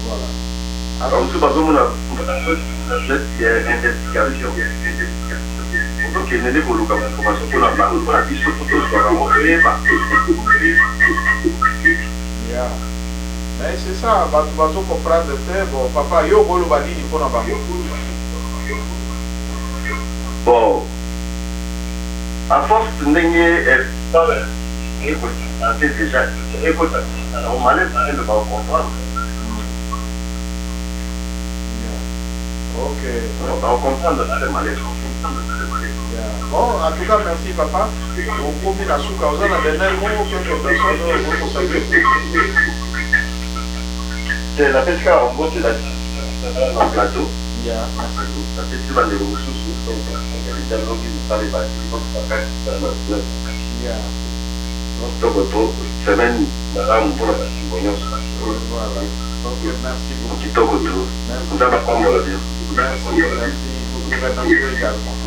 voilà. Alors, nous avons une investigation. Donc, il y a des informations pour la banque, pour la vie, surtout mais c'est ça, tu vas comprendre, bon, papa, yo, bolo, bali, il faut la banque. Bon, à force de gagner, déjà, on m'a l'air de comprendre. Ok. On va comprendre le malaise. Bon, en tout cas, merci papa. Au premier la souka, vous avez un dernier mot, quelques personnes vont saluer. C'est la pesca en gros, c'est la dans le plateau. La festival de ressources, donc les dialogues qui nous parlent donc semaine, madame, pour la testimoniance. Voilà. Ok, merci beaucoup. Petit togo tout. Nous avons pas mal à dire. Merci beaucoup également.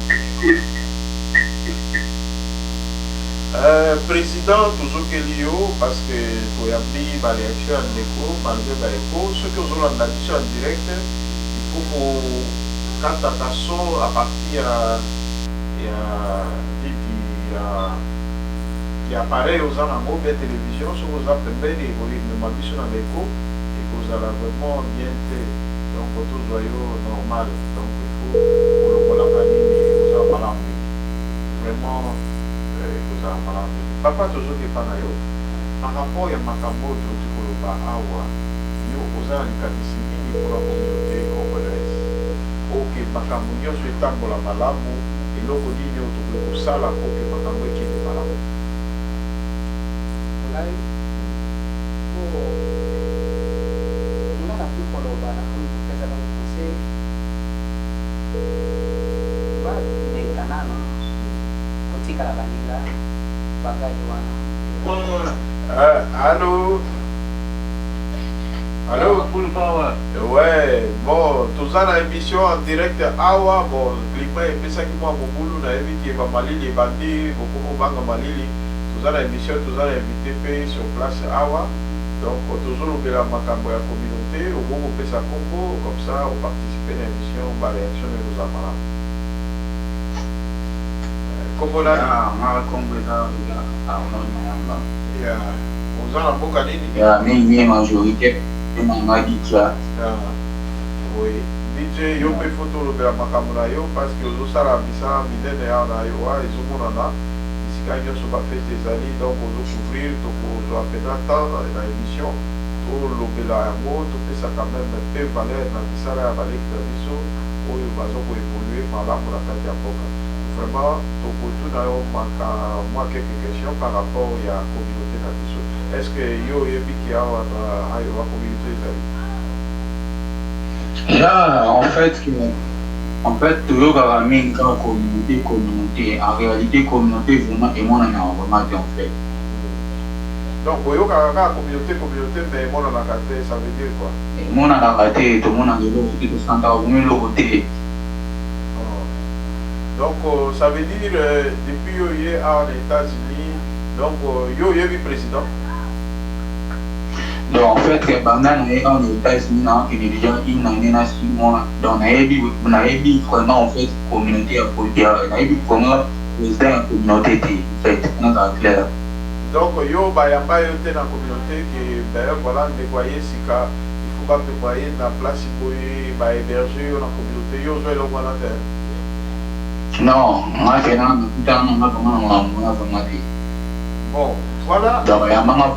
Président toujours Kelio, parce que pour y avoir ma réaction en écho, malgré ma écho, ceux qui ont la nation en direct, il faut qu'on quand attention à partir il apparaît aux alentours de la télévision, sur vos appels et vos mission en écho, et que vous allez vraiment bien fait, donc tout joyeux normal, donc il faut pour la famille, vous avez mal vraiment. Papa toujours qui pas nayo par rapport à makambo de Tikoloba awa yo oza likanisi mingi pour la communauté congolaise. Ok, makambo nyonso etambola malamu eloko nini oyo tokoki kosala po ke makambo ekende malamu. Ngai nga na pi koloba na kopesa bango conseil babenga nano kotikala baninga Allô? Allô? Ouais, bon, tout ça dans l'émission en direct Awa, bon, climat et ça qui moi mon boulot, on a invité Malili et Bandi, beaucoup de Malili, tout ça dans l'émission, tout ça invité sur place Awa, donc toujours au la Macambo la communauté, au groupe Pesa Congo, comme ça on participe à l'émission, on va réactionner aux amalams. Comment on a on a un peu de il y a une majorité de Mangadika. Oui, DJ, yo pe photo le bela makamuna yo parce que zo sala bisa minene ya na yo wa ils ont monana ici quand ils sont pas fait des alliés donc on doit couvrir donc on doit faire attendre la émission pour le bela yango to pe ça quand même peu valeur na bisala ya balek na biso oyo bazo ko évoluer malamu na kati ya boka vraiment to ko tout na yo maka moi quelques questions par rapport à la communauté na biso. Est-ce que yo yebi ki awa na ayo wa communauté Là, en fait, toujours ramène quand communauté, en réalité, communauté vraiment et moi on a remarqué en fait. Donc, yo la communauté, mais moi on a raté, ça veut dire quoi? Et moi on a raté, tout le monde a de l'autre, tout ça, on a remis l'autre. Donc, ça veut dire depuis yo est aux États-Unis, donc yo est président. Donc en fait, pendant les États-Unis, il y a déjà une année, 6 mois, donc on a vu vraiment en fait communauté à Poldia, on a vu comment les communauté en fait, on a clair. Donc yo bayamba yo te na communauté que ben voilà nettoyer sika, il faut pas nettoyer na place pour ba héberger yo na communauté yo zo lo wana te. Non, moi je n'ai pas vraiment. Bon, voilà. Donc il y a vraiment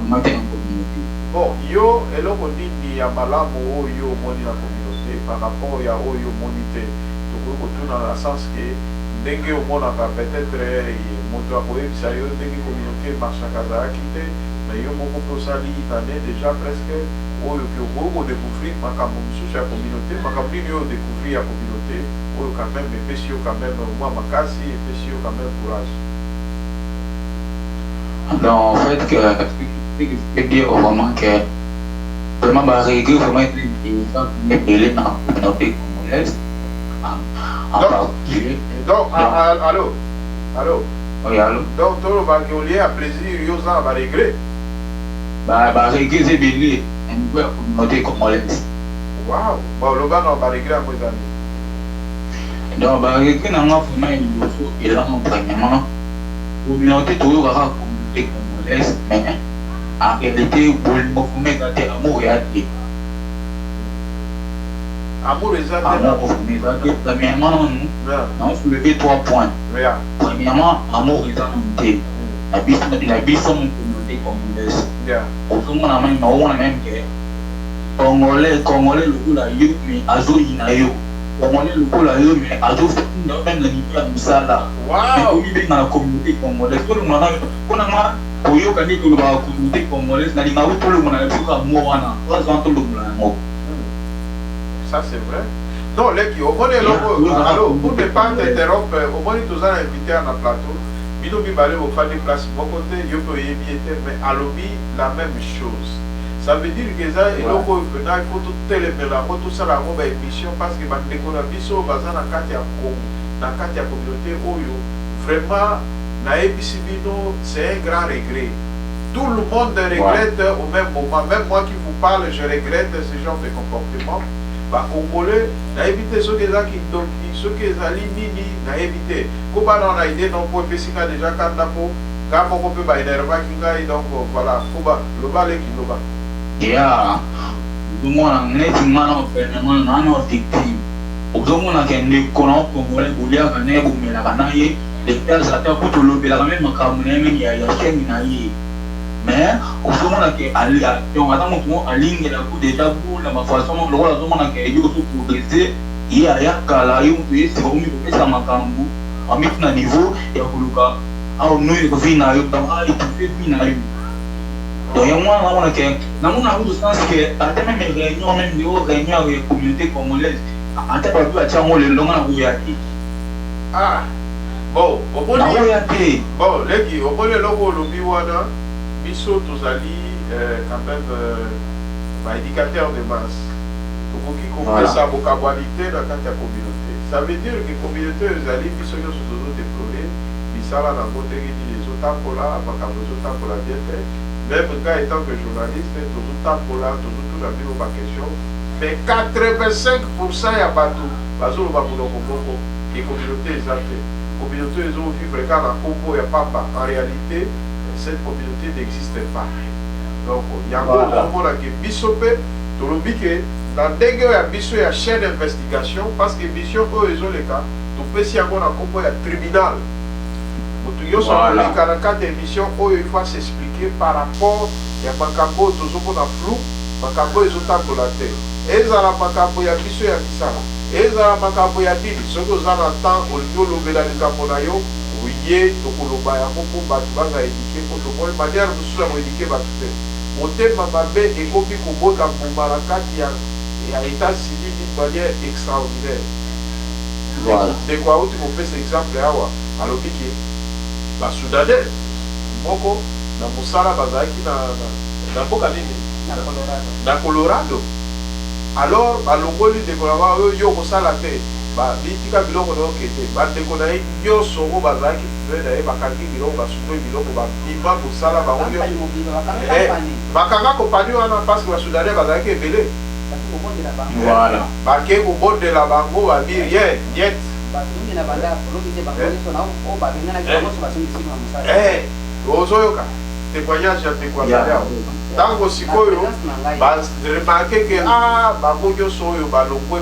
bon, yo eloko nini ya malamu oyo moni na communauté par rapport ya oyo monité toko ko tout dans le sens que ndenge omonaka peut-être moto akoyebisa yo ndenge communauté marchaka azalaki te mais yo moko mpe osali tane déjà presque oyo ke okoki kodécouvrir makambo mosusu ya communauté makambo nini oyo découvrir ya communauté oyo quand même epesi yo quand même mwa makasi epesi yo quand même courage. Donc en fait que je peux dire vraiment que vraiment ma règle vraiment est une dans la communauté congolaise en particulier. Donc allô oui allô donc tout le monde lié à plaisir yo ça va régler bah règle c'est bien une nouvelle communauté congolaise. Waouh bon le gars va régler à mes amis. Donc bah règle n'a pas vraiment une notion et là premièrement communauté toujours la communauté congolaise mais en réalité, pour le mouvement d'amour et adé. Amour et adé. Amour et adé. Premièrement, nous avons soulevé 3 points. Premièrement, amour et adé. La bise communauté congolaise. Au fond, on a même que Congolais, le coup là, mais Azo Inayo. Congolais, le coup là, mais Azo même le niveau de Moussala. Mais on vit dans la communauté congolaise. On a oyo kandi ko ba communauté congolaise na linga tout le monde a vu amour wana bazan tout le monde. Ça c'est vrai. Non les qui au moins alors pour ne pas t'interrompre au moins tous les invités à la plateau bino bi balé au faire des places mon côté yo peut y bien mais à lobby la même chose. Ça veut dire que ça il faut tout télémélanger tout ça la bonne émission parce que ba ndeko na biso bazan na kati ya communauté oyo vraiment na ebisibino c'est un grand regret. Tout le monde regrette au même moment. Même moi qui vous parle, je regrette ce genre de comportement. Bah, Congolais, na éviter ceux qui allaient nini, na éviter. Comme on a idée, donc pour Pessika déjà quand on peut pas énerver, donc voilà, faut pas le bas les qui le bas. Yeah, tout le monde a nettement un victime. Au monde a qu'un économie congolais, vous dire qu'on est boumé la canaille. Les pères attendent pour tout le monde, la même caméra, il y a chaîne mais au fond on a que on attend mon en ligne la coup déjà pour la façon le rôle on a que yo tout progresser il y a kala yo peut c'est vraiment que ça makambu à mettre niveau et kuluka au nous il faut na yo dans il fait na yo donc moi on a que dans mon sens que à même réunion même des réunions avec communauté congolaise en tête pas à tiens le long na où y a ah Bon, naoya te bon, leki, au moins le logo lobby wana, biso tozali quand même éducateur de masse. Donc qui comprend sa vocabulité dans la communauté. Ça veut dire que la communauté ezali biso yo sozo déplorer, bisala na côté qui dit les autres pour là, makambo les autres pour la bien fait. Même quand étant que journaliste, les autres pour là, tout la bio ma question. Mais 85% ya bateau, bazolo ba pour Congo, qui communauté ezali. Communauté ils ont vivre quand la Congo ya papa. En réalité, cette communauté n'existe pas. Donc, il y a un moment qui est bisopé, tout le bique, dans le dégueu, il y a biso, il y a chaîne d'investigation, parce que mission, ils ont les cas, tout peut s'y avoir un combo, il y a tribunal. Il y a 44 émissions où il faut s'expliquer par rapport à Macabo, tout ce qu'on a flou, Macabo, ils ont tapé la tête. Et ils ont Macabo, il y a biso, il y a bisala. Et ils ont Macabo, il y a dit, ce que vous avez temps, au lieu de l'obéla de Caponayo, oui, tout le monde a éduqué, pour le monde, manière de se éduquer, Moté Mababé et Kobi Kobo dans Moumaraka qui a États-Unis d'une manière extraordinaire. Voilà. De quoi où tu peux faire cet exemple là, à l'obédié. Bah, Soudanais, Moko, dans Moussala, Bazaki, dans Bokanini, dans Colorado. Alors, à l'Ongoli de Colorado, yo Moussala te, bah, Litika Biloko no Kete, bah, de Konaï, yo Soro Bazaki, bakaki biloko basuto biloko babima kosala bango bakanga kompani wana parce que basoudanais bazalaki ebele bake kobondela bango babi rien niet ozoyoka témoignage ya tekwazalea ntango sikoyo baremarke ke bango nyonso oyo balongwe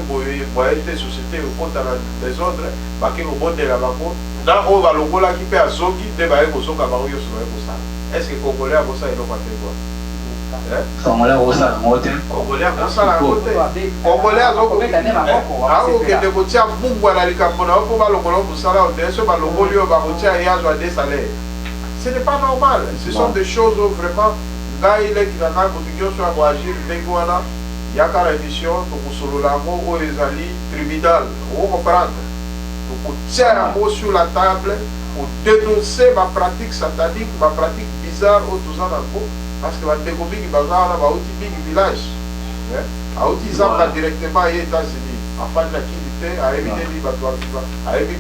boye te société ekota na désordre bake kobondela bango na oyo balongolaki mpe azongi nde baye kozonga bango nyonso baye kosala. Est ce que congolais akosala eloko ate kwa congolais akosala yango te congolais akosala yango te congolais akokende kotia mbungwa na likambo na yo mpo balongola mosala oyo so balongoli oyo bakotia yazwa de salaire. Ce n'est pas normal. Ce sont des choses où vraiment ngai leki na ngai motu nyonso ya koagir ndenge wana yaka na émission tokosolola yango oyo ezali tribunal okomprendre tokotia yango sur la table pour dénoncer ma pratique satanique, ma pratique bizarre au toza nango parce que bandeko mingi baza wana bauti mingi village auti zamba directement ye États-Unis afandi na kini te ayebi nini bato ayebi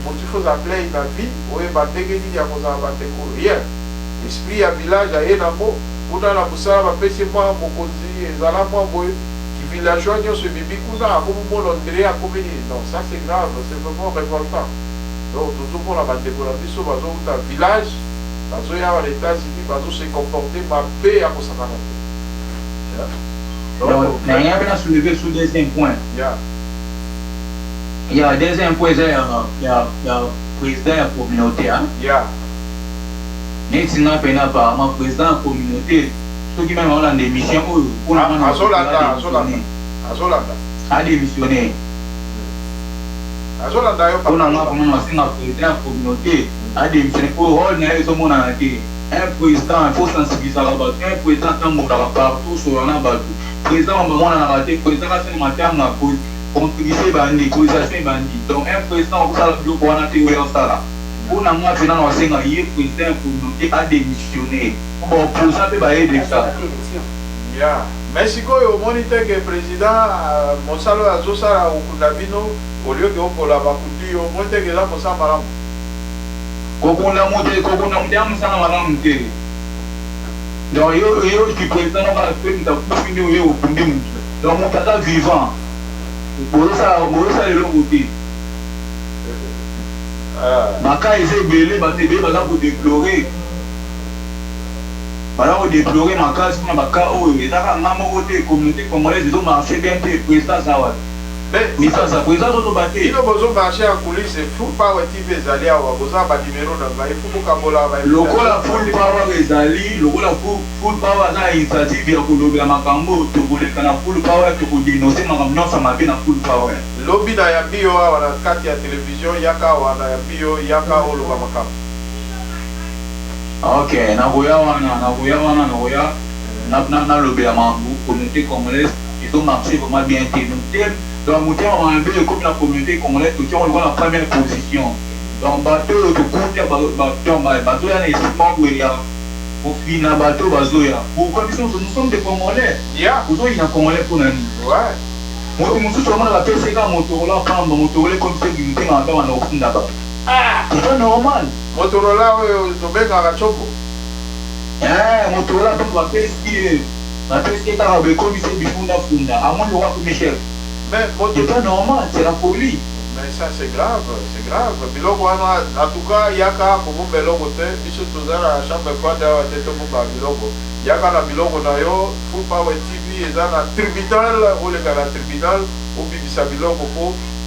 motu faut appelé na vie oyeba ndenge nini ya kozala bandeko rien esprit ya village aye nango kuna na mosala bapesi mwa mokonzi ezala mwa boye villageois nyonso ebibi kuna akomomona ondire akomi non ça c'est grave, c'est vraiment révoltant. Donc tozomona bandeko na biso bazouta village bazoya na États-Unis bazose comporter mabe ya kosakana te. nangai mpe na soulever sous deuxième point. Il y a deuxième point eza ya président ya communauté neti nga mpena apparemment président ya communauté soki meme aolanda émission oyo mpona adémissionné mpona nga mpona nasenga président ya communauté adémissionné oyo role na ye ezomonana te. Un président il faut sensibiliser bato, un président atambolaka partout solana bato, président bamonanaka te, président asenga matanga contribution ebandi, cotisation ebandi. Donc un président okosala biloko wana te oyo osala mpona nga mpena na basenga ye président ya communauté adémissionné baopposa mpe bayedeka. Mais sikoyo omoni te ke président mosala oyo azosala okunda bino olio ke okola bakuti yo omoni te ke eza mosala malamu kokunda mote ya mosala malamu te. Donc yo ki président nokala mpe mutakufi nde oyo okundi motu donc moto aza vivant bozosala eloko te. Maka eza ebele bato ebele baza kodeplore makasi mpona baka oyo ezaka nga moko te communauté congolaise ezomarche bien te président aza misasa président azotoba te bino bozomarche ya coulisse full power tv ezali awa boza banimero na ngai fu bokambola lokola full power ezali lokola full power aza na initiative ya kolobela makambo tokoleka na full power tokodénonce makambo nyonso mabe na full power lobi na yambi yo awa na kati ya télévision yaka awa na yambi yo yaka oloba makambo. Ok, nakoya nalobela mambo communauté congolaise ezomarche vraiment bien te Donc, nous avons un peu comme la communauté congolaise, nous avons la première position. Donc, bateau, tout le bateau, il y a un membre, il y a au final, bateau, pourquoi nous sommes des Congolais? Nous sommes des Congolais pour nous. Ouais. Moi, je suis sûrement la PCK, Motorola, Motorola, comme c'est une thème dans le fond là-bas. C'est pas normal. Motorola, tu mets dans la choco. Motorola, donc la PCK, comme c'est du fond là, à moins de voir comme Michel. Mais c'est pas normal, c'est la folie. Mais ça, c'est grave, c'est grave. Biloko, en tout cas, il y a qu'à comme Biloko, Michel Touzar, à chaque fois, il y a Biloko. Il y a qu'à Biloko, Full Power TV, et dans la tribunal, ou les gars, la tribunal, ou Bibisa Biloko,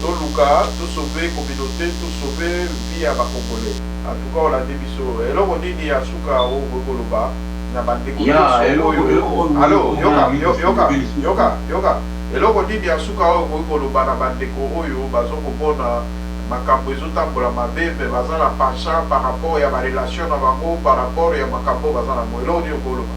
tout Luka, tout sauver, communauté, tout sauver, vie à ma Congolais. En tout cas, on a des bisous. Et là, on dit, il y a Souka, ou Bokoloba, n'a pas de Allô, Yoka. eloko nini ya suka oyo okoki koloba na bandeko oyo bazokobona makambo ezotambola mabe me baza na penchant par rapport ya barelation na bango par rapport ya makambo baza nango eloko nini okoloba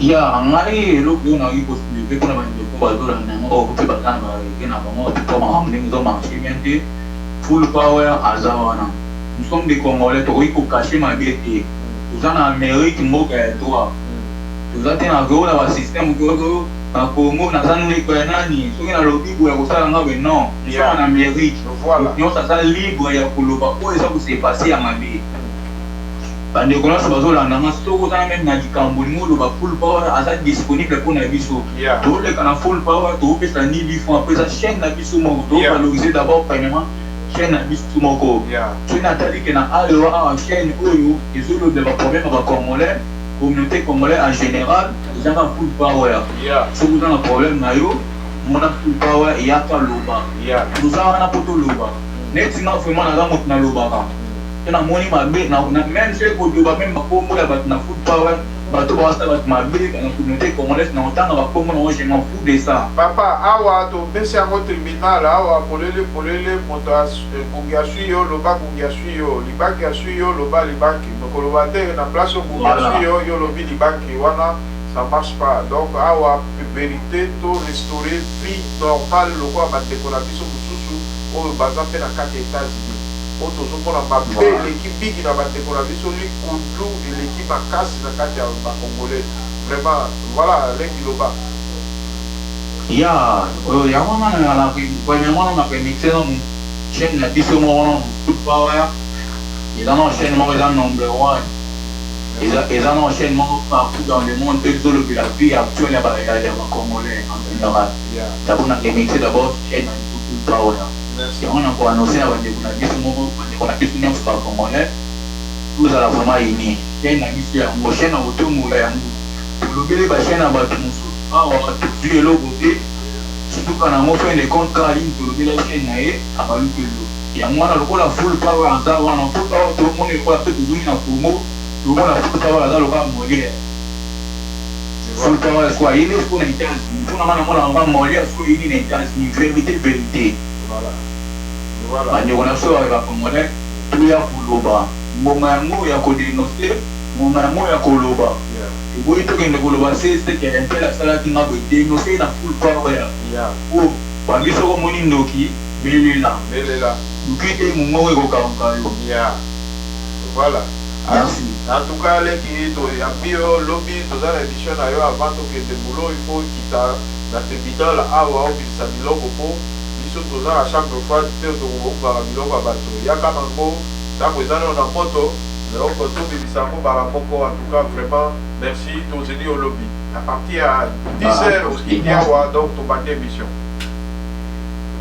ya ngai eloko oyo nakoki kosileve mpona bandeko bazolanda yango oyo mpe baza na barege na bango mpo makambo ndenge ezomarche bien te full power aza wana nous sommes des Congolais tokoki kokache mabe te toza na Amérique mboka ya droit toza te na keo na basystème keo na Congo naza ndeko ya nani soki nalobi boye kosala nga be non nsoma na Amérique nyonso aza libre ya koloba oyo eza kosepase ya mabe bandeko nyonso bazolandanga soki ozana meme na likambo lingi oloba full power aza disponible mpona biso toleka na full power toopesa ni bifo apres eza chaîne na biso moko tovalorize d'abord premièrement chaîne na biso moko soki natali ke na alewa awa chaîne oyo ezolobela baproblème ya bacongolais communauté congolaise en général, ils ont un full power. Si vous avez un problème, on a full power et il y a pas loba. Nous avons un poto loba. Net na vraiment na loba. Et na moni mabe na même si ko loba même ba kombo ya ba na full power, ba to ba sta ba mabe na communauté congolaise na otanga ba kombo na je m'en fous de ça. Papa awa to besi yango tribunal awa polele moto kungiasu yo loba kungiasu yo libaki asu yo loba libaki donc loba te na place kungiasu yo lobi libaki wana ça marche pas donc awa vérité to restaurer vie normale loko amateko na biso mususu oyo baza mpe na kati États-Unis oyo tozomona mabe eleki bigi na bandeko na biso likundu eleki makasi na kati ya bacongolais vraiment voilà lengi loba ya wana na premièrement na premixe na chaîne na biso moko full power eza na chaîne moko eza number 1 eza na chaîne moko partout dans le monde mpe ezolobela vie actuelle ya bacongolais en général d'abord na premixe d'abord chaîne na biso full power yango na koannonce na bandeko na biso moko bandeko na biso nyonso bacongolais tozala vraiment ini chaîne na biso yango chaîne na kotombola yango tolobeli bachaîne na bato mosusu awa tozwi eloko te sutuka nango fin de compte kaka ligne tolobela chaîne na ye abalukelo yango wana lokola full power aza wana full power tomoni lokola mpe tozongi na Congo tomona full power aza lokola molière full power sko ayeli sko na États-Unis mpona nga namona yango molière sko eyeli na États-Unis vérité bandeko na biso bacongolais toya koloba mbonga yango ya kodénonce mbonga yango ya koloba boyi tokende koloba seseke impele asalaki nga boye dénonce na full power o babiso komoni ndoki belela luki te mongo ekokamuka yo voilà merci en tout cas leki toyambi yo lobi toza na émission na yo avant tokende boulot il faut kita na tribunal awa obimisa biloko po biso toza na chaque fois te tokobokaka biloko ya bato yaka nango ntango eza nano na moto eloko tobimisa yango bala moko en tout cas vraiment merci tozeli au lobby à partir à 10h okiki awa donc tobandi émission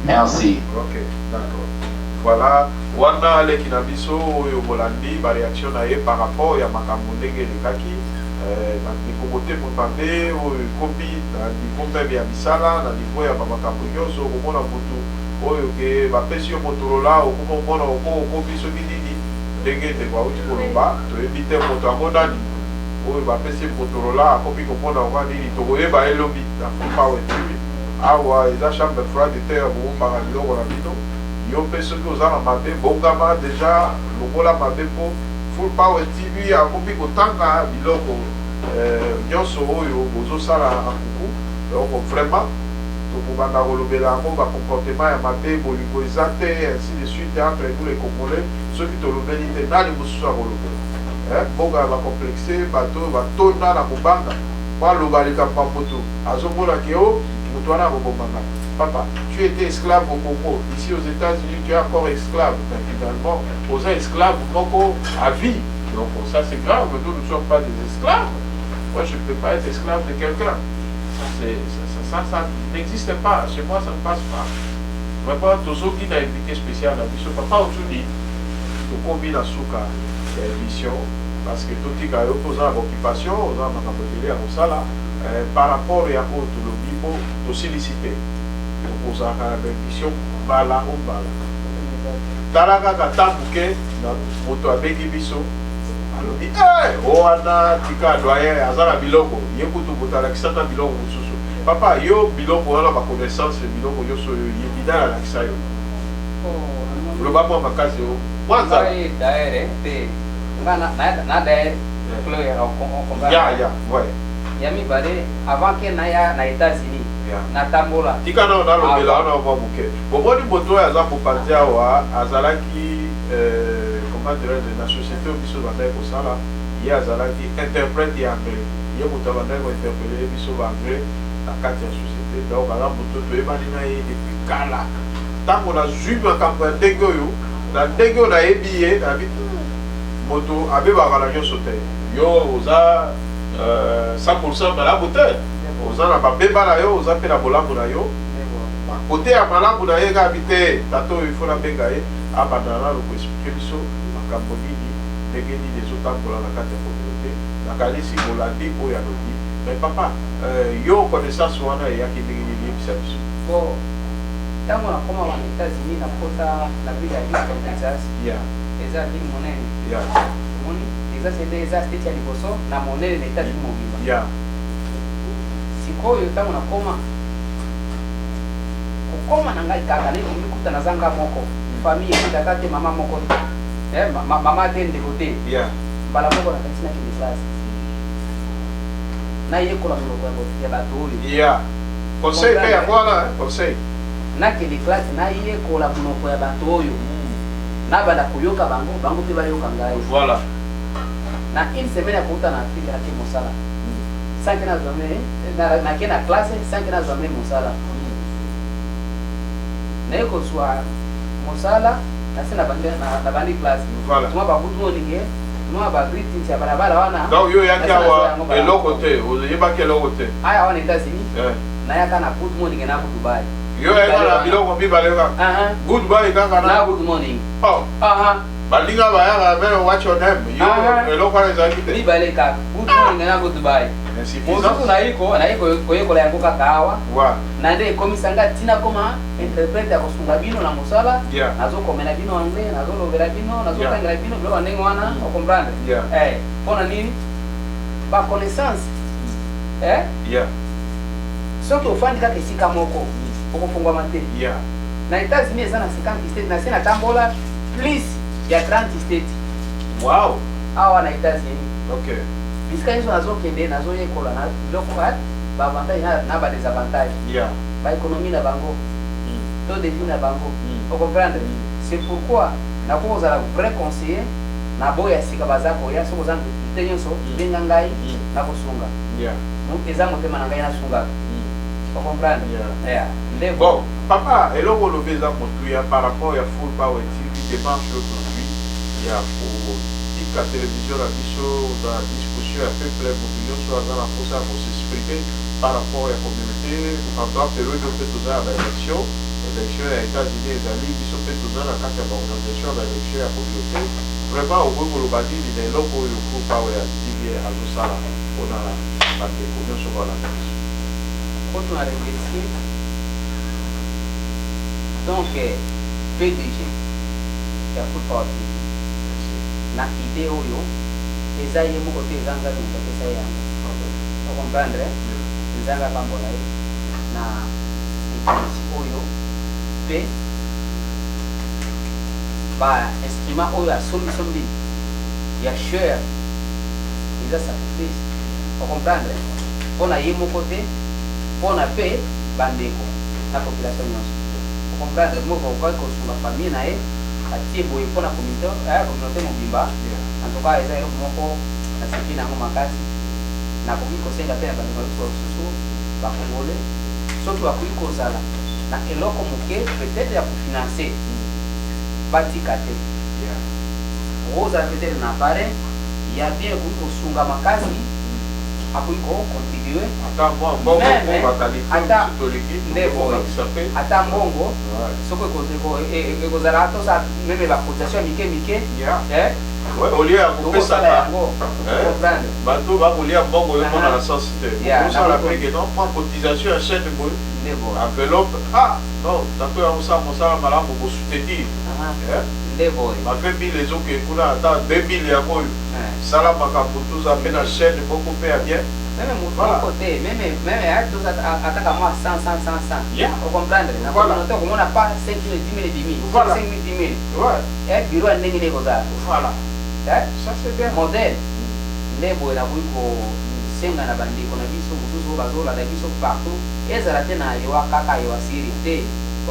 merci ok d'accord voilà wana aleki na biso oyo bolandi baréaction na ye par rapport ya makambo ndenge elekaki bandeko motema mabe oyo ekomi na niveau meme ya misala na niveau ya bamakambo nyonso okomona motu oyo ke bapesi yo Motorola okomona okomi soki nini ndenge ndeko auti koloba toyebi te moto yango nani oyo bapesi Motorola akomi komona oka nini tokoyeba elobi na Full Power TV awa eza chambre froide te ya bobombaka biloko na bino yo mpe soki oza na mabe bongama deja lokola mabe mpo Full Power TV akomi kotanga biloko nyonso oyo bozosala na kuku donc vraiment tokobanda kolobela yango bacomportement ya mabe bolingo eza te ainsi de suite entre nous les Congolais soki tolobeli te nani mosusu akolobela mboka ya bacomplexe bato batonda na kobanga po aloba likambo ya moto azomonaki o moto wana akobomanga. Papa, tu étais esclave au Congo, ici aux États-Unis tu es encore esclave, mais finalement aux esclaves moko à vie. Donc ça c'est grave, nous ne sommes pas des esclaves. Moi je ne peux pas être esclave de quelqu'un. Ça n'existe pas. Chez moi, ça ne passe pas. Vraiment, toujours qui a invité spécial à mission. Papa, aujourd'hui, tout combine à Souka mission parce que tout qui a opposé à l'occupation, aux armes à côté à Rosala, par rapport à l'autre, le bibo, de solliciter. Opposé à la mission, bala ou bala. Talaga Katambuke, moto à Begibiso. alobi owana tika doyen azala biloko yekutu botala kisata biloko mususu papa yo biloko wana ba connaissance biloko yo so yebida la kisa yo lo babo makazi yo kwanza daire te ngana na daire klo ya on ya ouais ya mi bale avant que na États-Unis na tambola tika na lobela na ba buke boboni moto ya za popatia wa azalaki de la société biso bandai ko sala ya azalaki interprète ya anglais ye moto bandai ko interpréter biso ba anglais na kati ya société donc ala moto to ebani na ye depuis kala tango na juive kampo ya ndenge oyo na ndenge oyo na yebi ye na bitu moto abebaka na nyonso te yo oza 100% malamu te oza na babeba na yo oza mpe na bolamu na yo kote ya malamu na ye kabi te tato oyo ifo nabenga ye abandana loko explike biso makambo nini ndenge nini ezotambola na kati ya communauté nakanisi molandi oyo alobi mais papa yo connaissance wana eyaki ndenge nini yebisa biso bon ntango nakoma wana États-Unis nakota na ville ya Houston Texas eza ville monene omoni eza state ya liboso na monene na États-Unis mobimba sikoyo ntango nakoma kokoma na ngai kaka naikuta na zanga moko famille ekutaka te mama moko mama te ndeko te mbala moko na kanisi nakende classe nayekola moloko ya bato oyo conseil mpe yango wana conseil nakende classe nayekola monoko ya bato oyo nabanda koyoka bango mpe bayoka ngai voilà na une semaine ya kouta na afrika nake mosala sanke nazwa nake na classe sanke nazwa me mosala naye kozwa mosala nase na bandi classe tuma babutu olinge tuma bagreetings ya balabala wana donc yo yaki awa eloko te oyebaki eloko te aya wana États-Unis nayaka na good morning na ku Dubai yo yaka na biloko mibale kaka good bye kaka na good morning balinga bayaka meme watch your name yo eloko wana ezalaki te mibale kaka good morning na ku Dubai mosusu nayiko koyekola yango kaka awa na nde ekomisanga ntina koma interprète ya kosunga bino na mosala nazokomela bino anglais nazolobela bino nazotangela bino biloko ndenge wana okomprendre mpona nini baconnaissance soki ofandi kaka esika moko okofungwama te na États-Unis eza na 50 state na se na tambola plus ya 30 state awa na États-Unis bisika nyonso nazokende nazoyekola na biloko baavantage na badesavantage baéconomie na bango taux de vie na bango ocomprendre c'est pourquoi nakoki kozala vrai conseiller na boyo ya sika baza koya soki oza te nyonso benga ngai nakosunga eza motema na ngai nasungaka ocomprendre nde bon papa eloko olobi eza motuya par rapport ya full power tv démarche aujourd'hui ya kotika télévision na biso na discussion ya peuple moto nyonso aza na mposa ya kosexprime par rapport ya communauté pendant période mpe toza ya baélection ya États-Unis ezali biso mpe toza na kati ya baorganisation ya baélection ya communauté vraiment okoki koloba nini na eloko oyo full power ya tv azosala mpona bandeko nyonso balanda biso koto na remercier donc PDG ya full power tv na idée oyo eza ye moko te ezanga moto apesa yango ocomprendre ezanga pambola ye na ekanisi oyo mpe bainstrument oyo asombi ya chere eza sacrifice ocomprendre mpona ye moko te mpona mpe bandeko na population nyonso comprendre mo ko sunga famille na ye atie boye mpona communauté mobimba en tout cas eza eloko moko nasepi nango makasi nakoki kosenga mpe na bandeko nyonso basusu bakongole soki bakoki kozala na eloko moke peut-être ya kofinanse batika te ozala peut-être na pare ya bien ekoki kosunga makasi akoki kocontribue ata mbongo soki ekozala atosa meme bacotisation ya mike olia ya kopesaka bato bakolia mbongo oyo mpona na sens te osala peke non mwa cotisation ya chaîne boye enveloppe non tato ya mosala mosala malamu kosoutenir malgré 1000 ezoke kuna ata 2000 yango oyo sala makambo toza mpe na chaîne moko mpe ya bien même moko te meme ataka mwa 100 ocomprendre na communauté okomona pas 5 000 10 000 bureau ya ndenge nde kozala ça c'est bien modèle nde boye nakoki kosenga na bandeko na biso mosusu oyo bazolanda biso partout ezala te na yewa kaka yewa siri te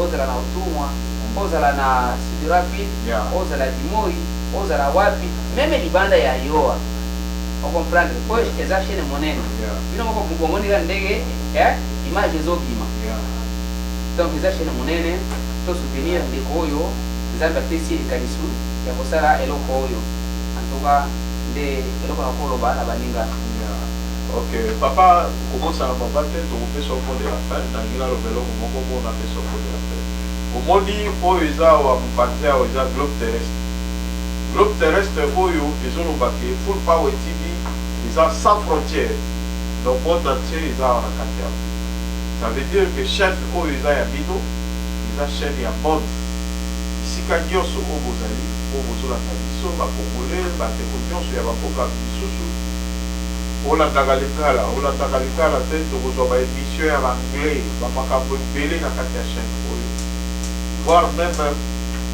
ozala na utumwa ozala na sud rapide ozala dimoi ozala wapi meme libanda ya yoa ocomprendre po eza chaîne monene bino moko bomondika ndenge image ezobima donc eza chaîne monene to soutenir ndeko oyo nzambe apesi likalisu ya kosala eloko oyo antuka nde eloko na koloba na baninga ok papa kokosala papa te tokopesa mpo de la fin nangila loba eloko moko mpona pesa mpo de la fin omoni oyo eza wa mopanzi awo eza globe terrestre oyo ezoloba ke full power tv eza sans frontière donc monde entier eza awa na kati ya ça veut dire que chaîne oyo eza ya bino eza chaîne ya monde esika nyonso oyo bozali oyo bozolanda biso bakongole bandeko nyonso ya bamboka misusu olandaka lingala te tokozwa baémission ya baanglais bamakambo ebele na kati ya chaîne oyo voire même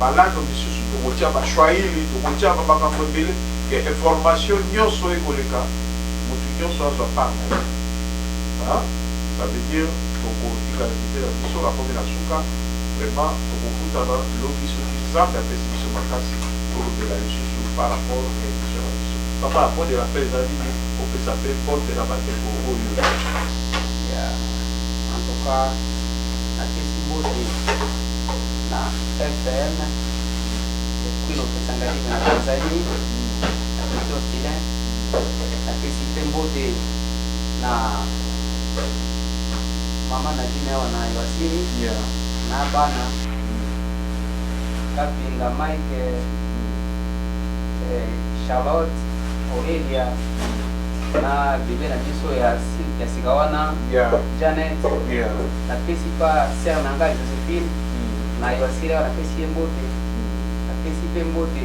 balangue misusu tokotia bashwahili tokotia bamakambo ebele ke information nyonso ekoleka motu nyonso azwa part na ye ça veut dire tokotikala kite na biso akomi na suka vraiment tokokutana lobi soki nzambe apesi biso makasi tolobela lisusu par rapport ya émission na biso papa mpo de la paix eza nini opesa mpe porte na bandeko oyo en tout cas napesi mbote na fm ekwino pesangalizi na tanzanie napesi ostilin napesi mpe mbote na mama nadine awa na iwasiri na bana kapinga mike charlotte aurelia na bebe na biso ya sika wana janet napesi pa ser na ngai josephine na iwasiri awa napesi ye mbote napesi mpe mbote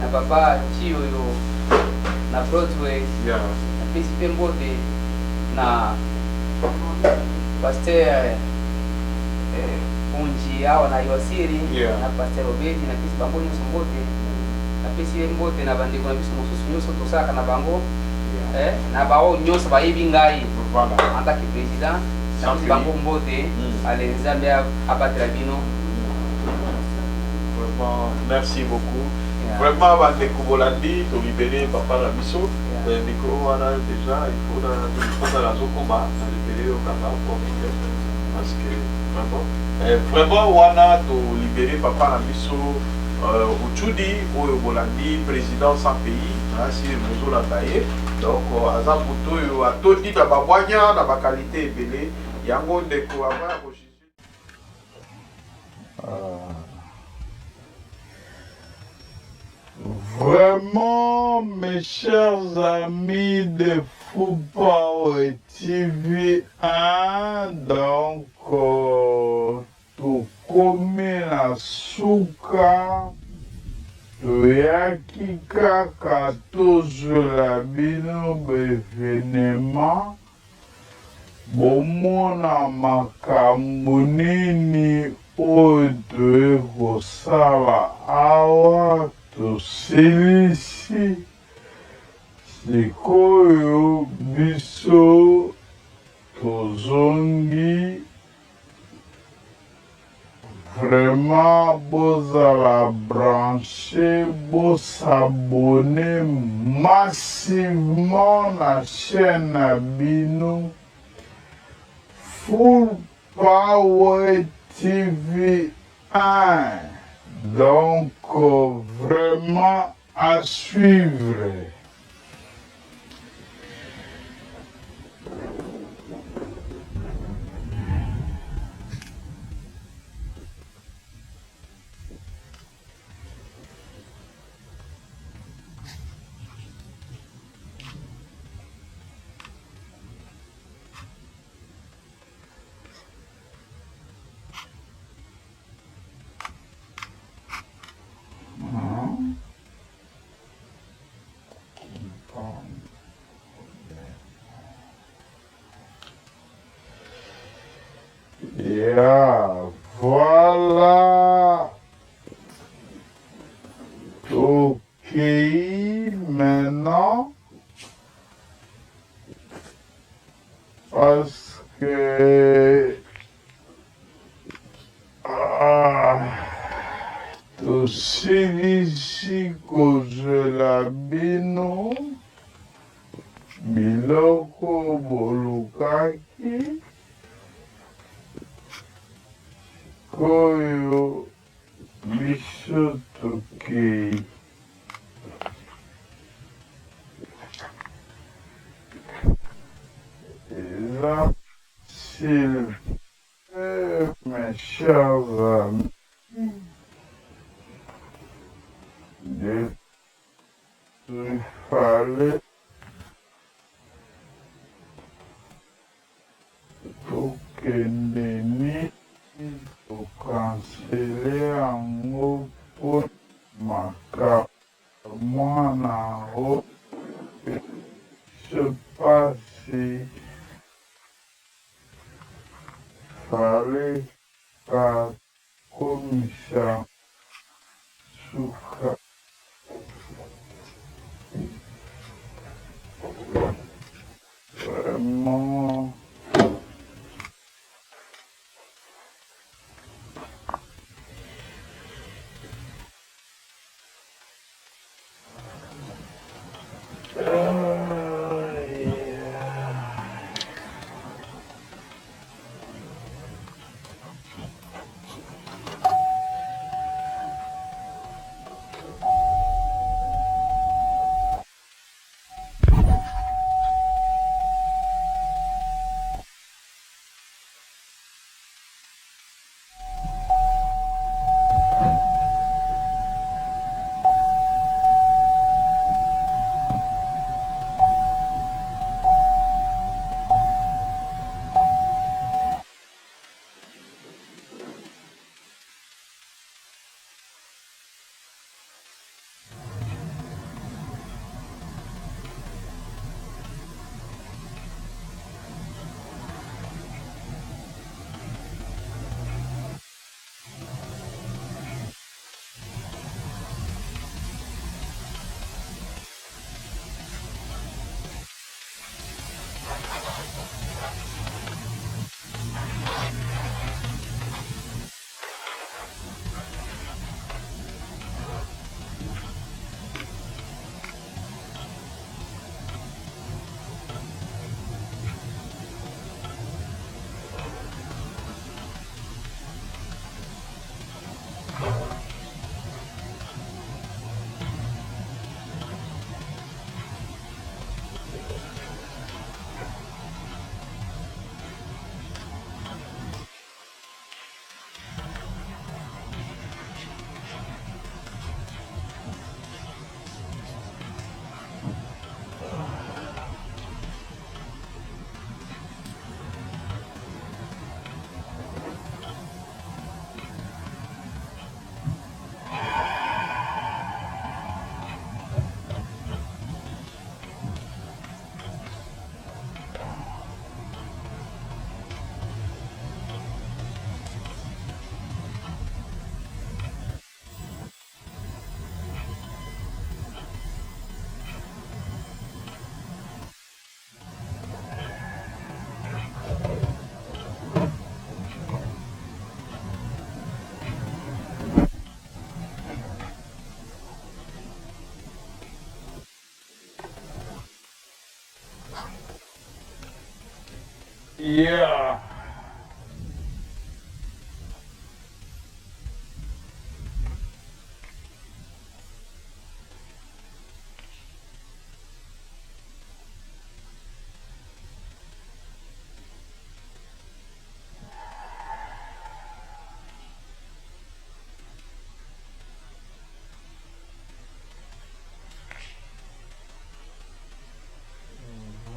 na papa ci oyo na broadway napesi mpe mbote na paster unji awa na iwasiri na paster obedi napesi bango nyonso mbote napesi ye mbote na bandeko na biso mosusu nyonso tosalaka na bango na bao nyonso bayebi ngai en tant que président napesi bango mbote ale nzambe abatela bino. Vraiment, merci beaucoup. Vraiment, bandeko bolandi to libérer papa na biso micro wana déjà il faut dans la zokomba na libérer au kaka pour parce que vraiment wana to libérer papa na biso Uchudi oyo bolandi président sans pays si bozolanda ye donc aza moto oyo atondi na babwanya na bakalite ebele yango ndeko avant ya kojuge Vraiment, mes chers amis de Full Power TV 1, donc, tout comme la souka, toyaki kaka tozwela bino événement, bomona makambo nini oyo toye kosala awa tosilisi sikoyo biso tozongi Vraiment, vous allez brancher, vous s'abonner massivement à la chaîne Abino. Full Power TV 1. Donc, vraiment à suivre. Yeah, voilà. Ok, maintenant, parce que tout ici que je l'abino, biloko bolukaki, koyo biso tokei. Là, s'il plaît, mes chers amis, il fallait que Denis canceller en haut pour ma carte. Moi, en haut, je passe fallait qu'à commission Souka. Vraiment. Yeah.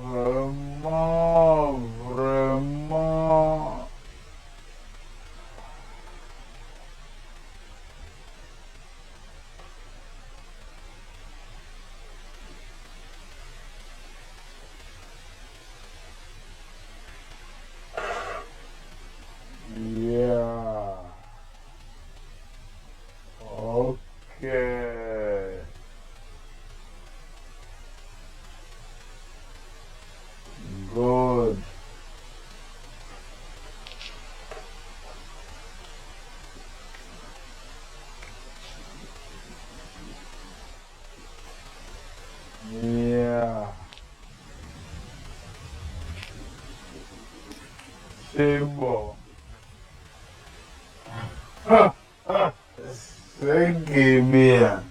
Vraiment, vraiment. Yeah. Okay. Good. Yeah. C'est bon. C'est que bien.